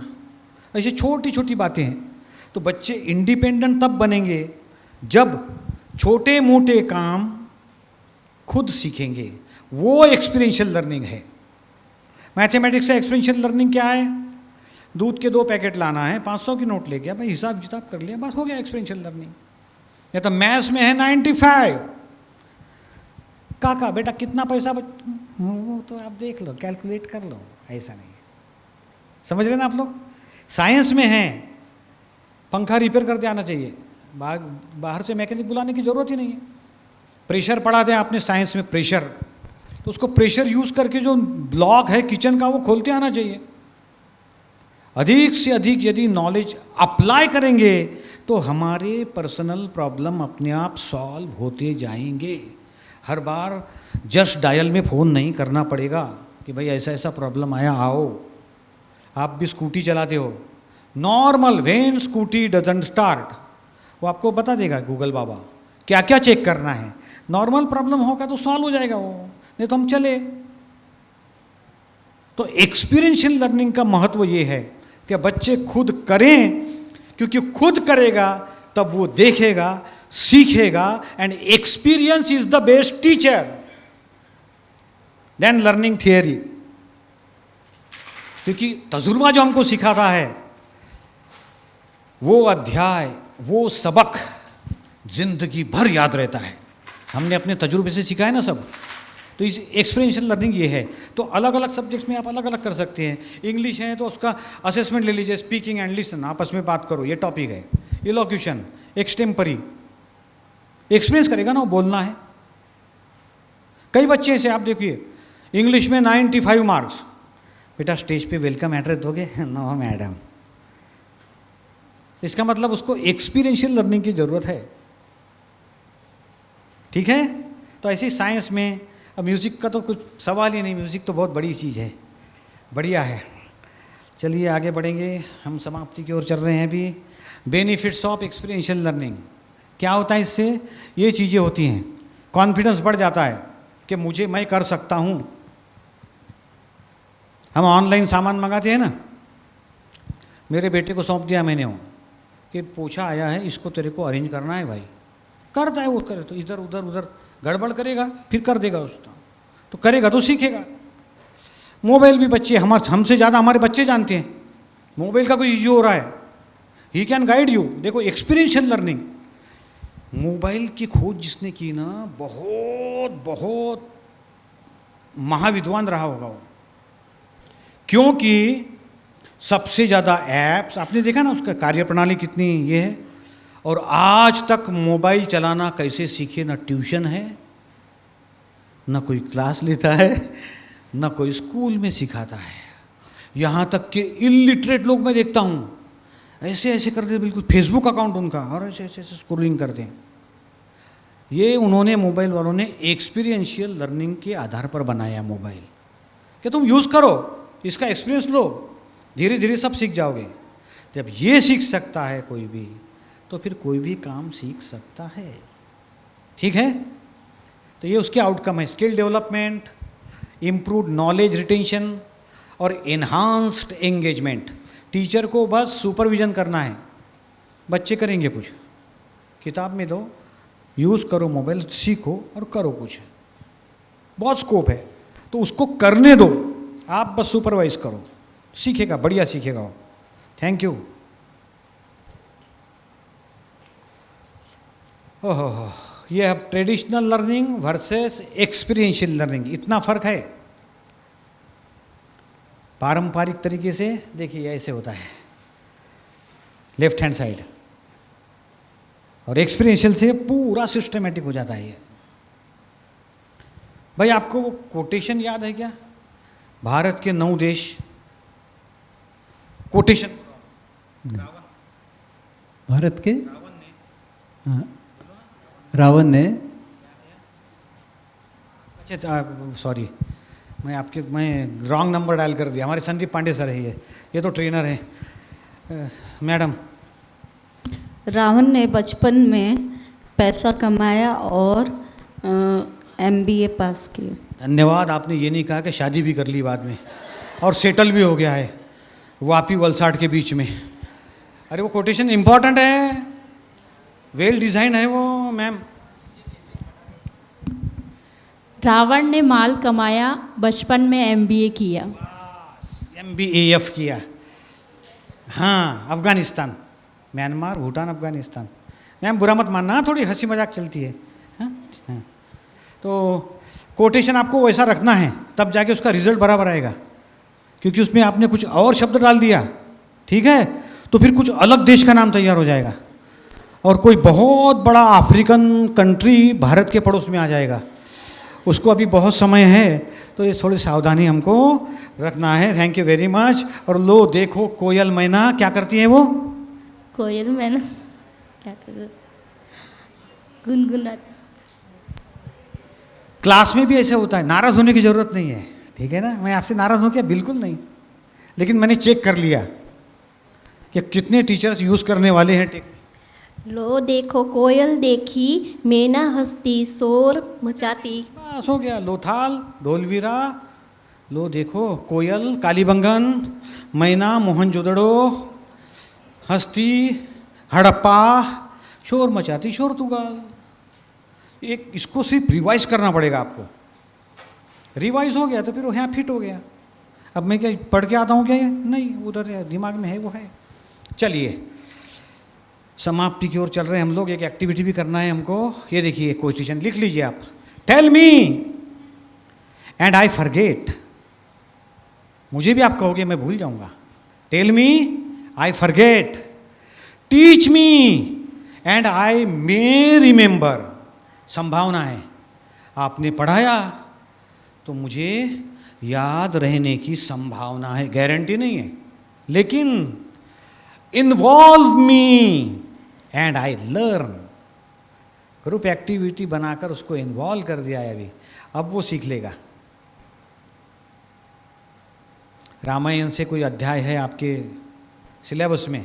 ऐसी छोटी छोटी बातें हैं. तो बच्चे इंडिपेंडेंट तब बनेंगे जब छोटे मोटे काम खुद सीखेंगे. वो एक्सपीरियंशियल लर्निंग है. मैथमेटिक्स से एक्सपीरियंशियल लर्निंग क्या है? दूध के 2 पैकेट लाना है, 500 की नोट ले गया भाई, हिसाब किताब कर लिया, बस हो गया एक्सपीरियंशियल लर्निंग. या तो मैथ्स में है 95, काका बेटा कितना पैसा वो तो आप देख लो कैलकुलेट कर लो. ऐसा नहीं है. समझ रहे ना आप लोग. साइंस में है पंखा रिपेयर करते आना चाहिए, बाहर से मैकेनिक बुलाने की ज़रूरत ही नहीं है. प्रेशर पढ़ाते हैं आपने साइंस में प्रेशर, तो उसको प्रेशर यूज़ करके जो ब्लॉक है किचन का वो खोलते आना चाहिए. अधिक से अधिक यदि नॉलेज अप्लाई करेंगे तो हमारे पर्सनल प्रॉब्लम अपने आप सॉल्व होते जाएंगे. हर बार जस्ट डायल में फ़ोन नहीं करना पड़ेगा कि भाई ऐसा ऐसा प्रॉब्लम आया आओ. आप भी स्कूटी चलाते हो, normal when scooty doesn't start वो आपको बता देगा गूगल बाबा क्या क्या चेक करना है. नॉर्मल प्रॉब्लम होगा तो सॉल्व हो जाएगा वो, नहीं तो हम चले. तो एक्सपीरियंशियल लर्निंग का महत्व ये है कि बच्चे खुद करें, क्योंकि खुद करेगा तब वो देखेगा सीखेगा. And experience is the best teacher then learning theory. क्योंकि तजुर्बा जो हमको सिखाता है वो अध्याय वो सबक जिंदगी भर याद रहता है. हमने अपने तजुर्बे से सीखा है ना सब. तो इस एक्सपीरियंशियल लर्निंग ये है. तो अलग अलग सब्जेक्ट्स में आप अलग अलग कर सकते हैं. इंग्लिश है तो उसका असेसमेंट ले लीजिए, स्पीकिंग एंड लिसन आपस में बात करो, ये टॉपिक है. इलोक्यूशन एक्सटेम्परी एक्सपीरियंस करेगा ना वो बोलना है. कई बच्चे ऐसे आप देखिए इंग्लिश में 95 मार्क्स, बेटा स्टेज पे वेलकम एड्रेस दोगे? No madam. इसका मतलब उसको एक्सपीरियंशियल लर्निंग की ज़रूरत है. ठीक है. तो ऐसी साइंस में अब म्यूज़िक का तो कुछ सवाल ही नहीं, म्यूज़िक तो बहुत बड़ी चीज़ है, बढ़िया है. चलिए आगे बढ़ेंगे, हम समाप्ति की ओर चल रहे हैं अभी. बेनिफिट्स ऑफ एक्सपीरियंशियल लर्निंग क्या होता है? इससे ये चीज़ें होती हैं, कॉन्फिडेंस बढ़ जाता है कि मैं कर सकता हूँ. हम ऑनलाइन सामान मंगाते हैं ना, मेरे बेटे को सौंप दिया मैंने वो कि पोछा आया है इसको तेरे को अरेंज करना है भाई. करता है वो, करे तो इधर उधर उधर गड़बड़ करेगा फिर कर देगा उसका, तो करेगा तो सीखेगा. मोबाइल भी बच्चे हमसे ज़्यादा हमारे बच्चे जानते हैं मोबाइल का कोई इश्यू हो रहा है, ही कैन गाइड यू. देखो एक्सपीरियंशियल लर्निंग, मोबाइल की खोज जिसने की ना बहुत बहुत महाविद्वान रहा होगा वो. क्योंकि सबसे ज़्यादा ऐप्स आपने देखा ना, उसका कार्यप्रणाली कितनी ये है. और आज तक मोबाइल चलाना कैसे सीखे, ना ट्यूशन है, ना कोई क्लास लेता है, ना कोई स्कूल में सिखाता है। यहाँ तक कि इलिटरेट लोग मैं देखता हूँ ऐसे ऐसे करते, बिल्कुल फेसबुक अकाउंट उनका, और ऐसे ऐसे ऐसे स्क्रोलिंग करते हैं। ये उन्होंने मोबाइल वालों ने एक्सपीरियंशियल लर्निंग के आधार पर बनाया मोबाइल, कि तुम यूज़ करो, इसका एक्सपीरियंस लो, धीरे धीरे सब सीख जाओगे। जब ये सीख सकता है कोई भी, तो फिर कोई भी काम सीख सकता है। ठीक है, तो ये उसके आउटकम है, skill development, improved knowledge retention और एनहांस्ड एंगेजमेंट। टीचर को बस सुपरविजन करना है, बच्चे करेंगे कुछ, किताब में दो, यूज़ करो मोबाइल, सीखो और करो कुछ, बहुत स्कोप है, तो उसको करने दो, आप बस सुपरवाइज करो, सीखेगा, बढ़िया सीखेगा वो। Thank you. ओहो, ये अब traditional learning versus experiential learning, इतना फर्क है। पारंपरिक तरीके से देखिए ऐसे होता है, लेफ्ट हैंड साइड, और एक्सपीरियंशियल से पूरा सिस्टमेटिक हो जाता है ये। भाई आपको वो कोटेशन याद है क्या, भारत के 9 देश, कोटेशन भारत के रावण ने अच्छा सॉरी, मैं रॉन्ग नंबर डायल कर दिया, हमारे संदीप पांडे सर है ये तो ट्रेनर हैं। मैडम, रावण ने बचपन में पैसा कमाया और MBA पास किया। धन्यवाद, आपने ये नहीं कहा कि शादी भी कर ली बाद में और सेटल भी हो गया है वापी वलसाड के बीच में। अरे वो कोटेशन इम्पॉर्टेंट है, वेल डिजाइन है वो मैम। रावण ने माल कमाया, बचपन में MBA किया। MBAF किया। हाँ, अफगानिस्तान, म्यांमार, भूटान, अफगानिस्तान। मैम बुरा मत मानना, थोड़ी हंसी मजाक चलती है। हाँ हाँ, तो कोटेशन आपको वैसा रखना है, तब जाके उसका रिजल्ट बराबर आएगा, क्योंकि उसमें आपने कुछ और शब्द डाल दिया, ठीक है, तो फिर कुछ अलग देश का नाम तैयार हो जाएगा और कोई बहुत बड़ा अफ्रीकन कंट्री भारत के पड़ोस में आ जाएगा। उसको अभी बहुत समय है, तो ये थोड़ी सावधानी हमको रखना है। Thank you very much. और लो देखो, कोयल मैना क्या करती है वो? कोयल मैना क्या कर, गुनगुनाती। क्लास में भी ऐसे होता है, नाराज़ होने की ज़रूरत नहीं है, ठीक है ना। मैं आपसे नाराज़ हूँ क्या? बिल्कुल नहीं, लेकिन मैंने चेक कर लिया कि कितने टीचर्स यूज़ करने वाले हैं टेक्निक। लो देखो कोयल देखी, मैना हंसती शोर मचाती। बस हो गया। लोथाल, ढोलवीरा, लो देखो कोयल, कालीबंगन, मैना, मोहनजोदड़ो, हंसती, हड़प्पा, शोर मचाती, शोर तुगाल। एक इसको सिर्फ रिवाइज करना पड़ेगा आपको। रिवाइज हो गया तो फिर वो यहाँ फिट हो गया। अब मैं क्या पढ़ के आता हूँ क्या? ये नहीं, उधर दिमाग में है, वो है। चलिए समाप्ति की ओर चल रहे हैं हम लोग। एक एक्टिविटी भी करना है हमको। ये देखिए क्वेश्चन लिख लीजिए आप। Tell me and I forget. मुझे भी आप कहोगे, मैं भूल जाऊंगा। Tell me, I forget. Teach me and I may remember. संभावना है, आपने पढ़ाया तो मुझे याद रहने की संभावना है, गारंटी नहीं है। लेकिन involve me and I learn. Group activity बनाकर उसको इन्वॉल्व कर दिया है अभी, अब वो सीख लेगा। रामायण से कोई अध्याय है आपके सिलेबस में,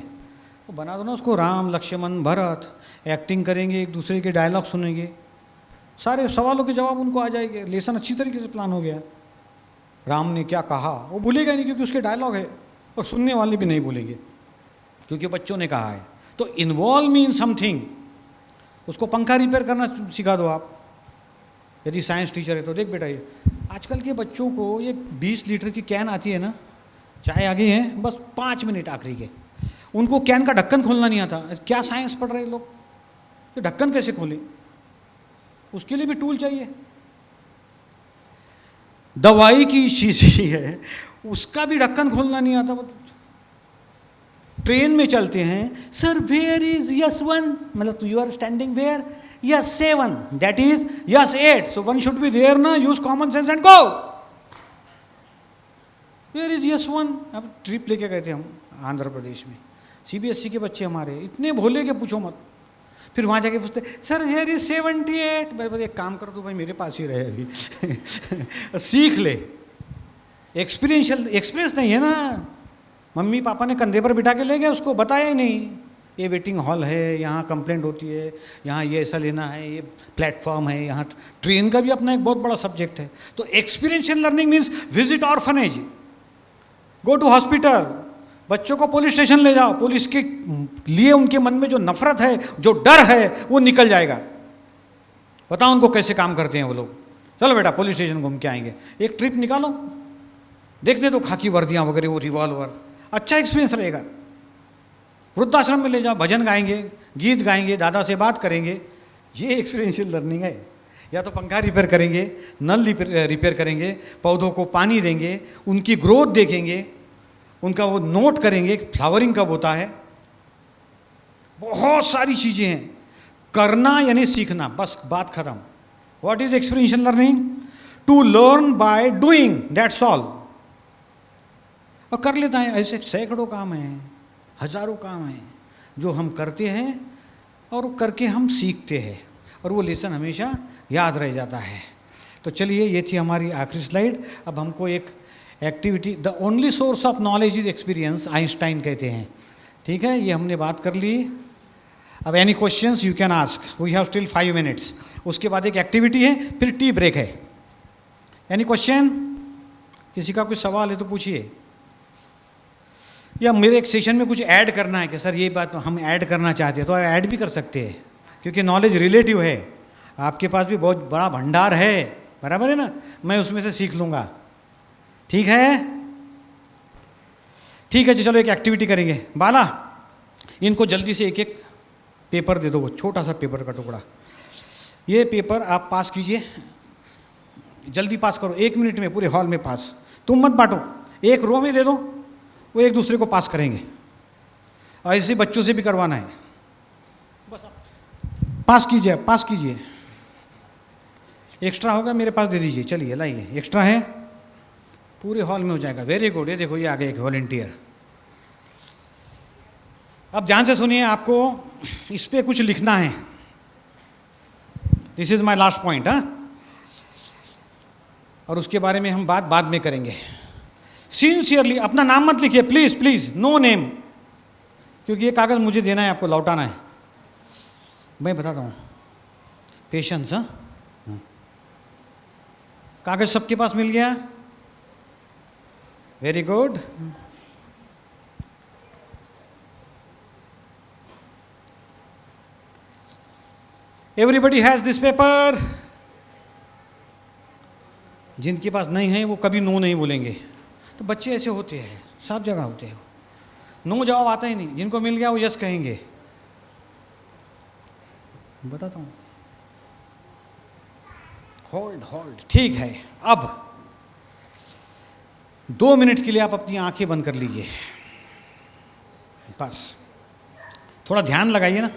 वो बना दो ना उसको। राम, लक्ष्मण, भरत एक्टिंग करेंगे, एक दूसरे के डायलॉग सुनेंगे, सारे सवालों के जवाब उनको आ जाएंगे। लेसन अच्छी तरीके से प्लान हो गया। राम ने क्या कहा वो भूलेगा नहीं, क्योंकि उसके डायलॉग है, और सुनने वाले भी नहीं भूलेंगे क्योंकि बच्चों ने कहा है। तो इन्वॉल्व मी इन समथिंग। उसको पंखा रिपेयर करना सिखा दो आप, यदि साइंस टीचर है तो। देख बेटा, ये आजकल के बच्चों को ये 20 लीटर की कैन आती है ना, चाय आगे है, बस 5 मिनट आखिरी के, उनको कैन का ढक्कन खोलना नहीं आता। क्या साइंस पढ़ रहे लोग? तो ढक्कन कैसे खोले? उसके लिए भी टूल चाहिए। दवाई की शीशी है, उसका भी ढक्कन खोलना नहीं आता। ट्रेन में चलते हैं, सर वेयर इज यस 1, मतलब you are standing where, S 7, that is S 8, so 1 should be there ना, use common sense and go. Where is S 1। अब ट्रिप लेके गए थे हम आंध्र प्रदेश में, CBSE के बच्चे हमारे इतने भोले के पूछो मत। फिर वहाँ जाके पूछते सर वेयर इज 78। भाई एक काम कर दो भाई, मेरे पास ही रहे अभी सीख ले। एक्सपीरियंस नहीं है ना, मम्मी पापा ने कंधे पर बिठा के ले गए, उसको बताया ही नहीं ये वेटिंग हॉल है, यहाँ कंप्लेंट होती है, यहाँ ये ऐसा लेना है, ये प्लेटफॉर्म है, यहाँ ट्रेन का भी अपना एक बहुत बड़ा सब्जेक्ट है। तो experiential learning means visit orphanage, go to hospital, बच्चों को पुलिस स्टेशन ले जाओ, पुलिस के लिए उनके मन में जो नफरत है, जो डर है, वो निकल जाएगा। बताओ उनको कैसे काम करते हैं वो लोग। चलो बेटा पुलिस स्टेशन घूम के आएंगे, एक ट्रिप निकालो, देखने तो खाकी वर्दियाँ वगैरह, वो रिवॉल्वर, अच्छा एक्सपीरियंस रहेगा। वृद्धाश्रम में ले जाओ, भजन गाएंगे, गीत गाएंगे, दादा से बात करेंगे, ये एक्सपीरियंशियल लर्निंग है। या तो पंखा रिपेयर करेंगे, नल रिपेयर करेंगे, पौधों को पानी देंगे, उनकी ग्रोथ देखेंगे, उनका वो नोट करेंगे फ्लावरिंग कब होता है। बहुत सारी चीज़ें हैं, करना यानी सीखना, बस बात खत्म। What is experiential learning? To learn by doing, that's all. और कर लेता है, ऐसे सैकड़ों काम हैं, हजारों काम हैं जो हम करते हैं और करके हम सीखते हैं, और वो लेसन हमेशा याद रह जाता है। तो चलिए, ये थी हमारी आखिरी स्लाइड। अब हमको एक activity, the only source of knowledge is experience, Einstein कहते हैं। ठीक है, ये हमने बात कर ली। अब any questions you can ask, we have still 5 minutes. उसके बाद एक एक्टिविटी है, फिर टी ब्रेक है। Any question? किसी का कोई सवाल है तो पूछिए, या मेरे एक सेशन में कुछ ऐड करना है कि सर ये बात हम ऐड करना चाहते हैं, तो ऐड भी कर सकते हैं, क्योंकि नॉलेज रिलेटिव है। आपके पास भी बहुत बड़ा भंडार है, बराबर है ना, मैं उसमें से सीख लूँगा। ठीक है, ठीक है जी, चलो एक एक्टिविटी करेंगे। बाला, इनको जल्दी से एक एक पेपर दे दो, वो छोटा सा पेपर का टुकड़ा। ये पेपर आप पास कीजिए, जल्दी पास करो, 1 मिनट में पूरे हॉल में पास। तुम मत बांटो, एक रो में दे दो, वो एक दूसरे को पास करेंगे। और ऐसे बच्चों से भी करवाना है, बस पास कीजिए, पास कीजिए। एक्स्ट्रा होगा मेरे पास दे दीजिए, चलिए लाइए, एक्स्ट्रा है, पूरे हॉल में हो जाएगा। वेरी गुड, ये देखो ये आ गए एक वॉलंटियर। अब ध्यान से सुनिए, आपको इस पे कुछ लिखना है। This is my last point. हाँ, और उसके बारे में हम बात बाद में करेंगे। सिंसियरली, अपना नाम मत लिखिए प्लीज, प्लीज नो नेम, क्योंकि ये कागज मुझे देना है, आपको लौटाना है। मैं बताता हूँ, पेशेंस। हाँ, कागज सबके पास मिल गया? Very good. Everybody has this paper. जिनके पास नहीं है वो कभी नो नहीं बोलेंगे। तो बच्चे ऐसे होते हैं, सब जगह होते हैं, नो जवाब आता ही नहीं। जिनको मिल गया वो यस कहेंगे। बताता हूँ, होल्ड होल्ड, ठीक है। अब 2 मिनट के लिए आप अपनी आंखें बंद कर लीजिए, बस थोड़ा ध्यान लगाइए ना।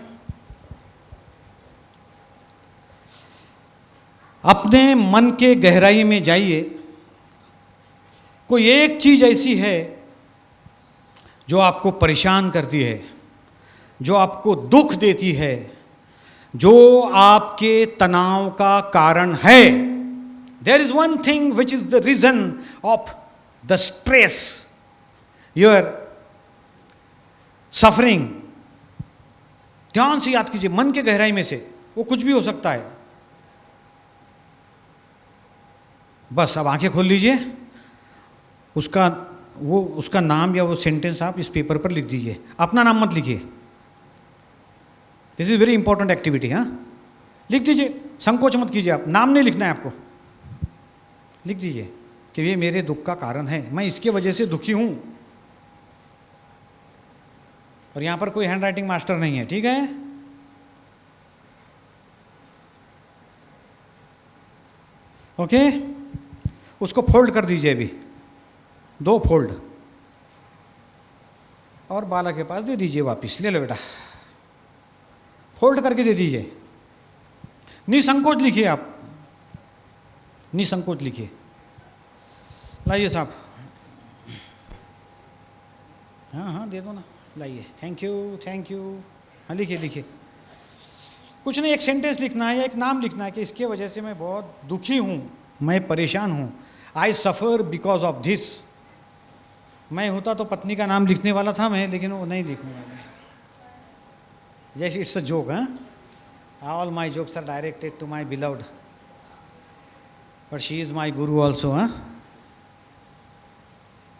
अपने मन के गहराई में जाइए। कोई एक चीज ऐसी है जो आपको परेशान करती है, जो आपको दुख देती है, जो आपके तनाव का कारण है। There is one thing which is the reason of the stress, your suffering. ध्यान से याद कीजिए, मन के गहराई में से, वो कुछ भी हो सकता है। बस अब आंखें खोल लीजिए, उसका नाम या वो सेंटेंस आप इस पेपर पर लिख दीजिए। अपना नाम मत लिखिए, this is very important activity. हाँ, लिख दीजिए, संकोच मत कीजिए। आप नाम नहीं लिखना है आपको, लिख दीजिए कि ये मेरे दुख का कारण है, मैं इसके वजह से दुखी हूं। और यहां पर कोई हैंड राइटिंग मास्टर नहीं है, ठीक है? ओके, उसको फोल्ड कर दीजिए अभी, 2 फोल्ड। और बाला के पास दे दीजिए वापस, ले लो बेटा, फोल्ड करके दे दीजिए, निसंकोच लिखिए आप, निसंकोच लिखिए। लाइए साहब, हाँ हाँ दे दो ना, लाइए, थैंक यू थैंक यू। हाँ लिखिए लिखिए, कुछ नहीं, एक सेंटेंस लिखना है या एक नाम लिखना है कि इसके वजह से मैं बहुत दुखी हूँ, मैं परेशान हूँ, आई सफ़र बिकॉज ऑफ दिस। मैं होता तो पत्नी का नाम लिखने वाला था मैं, लेकिन वो नहीं लिखने वाला है। जैसे इट्स अ जोक, हाँ, all my jokes are directed to my beloved, but she is my guru also. हाँ,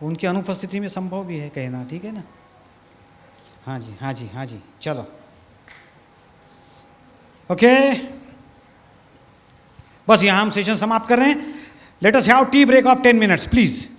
उनकी अनुपस्थिति में संभव भी है कहना, ठीक है ना? हाँ जी हाँ जी हाँ जी, चलो ओके, बस यहाँ हम सेशन समाप्त कर रहे हैं। Let us have tea break of 10 minutes please.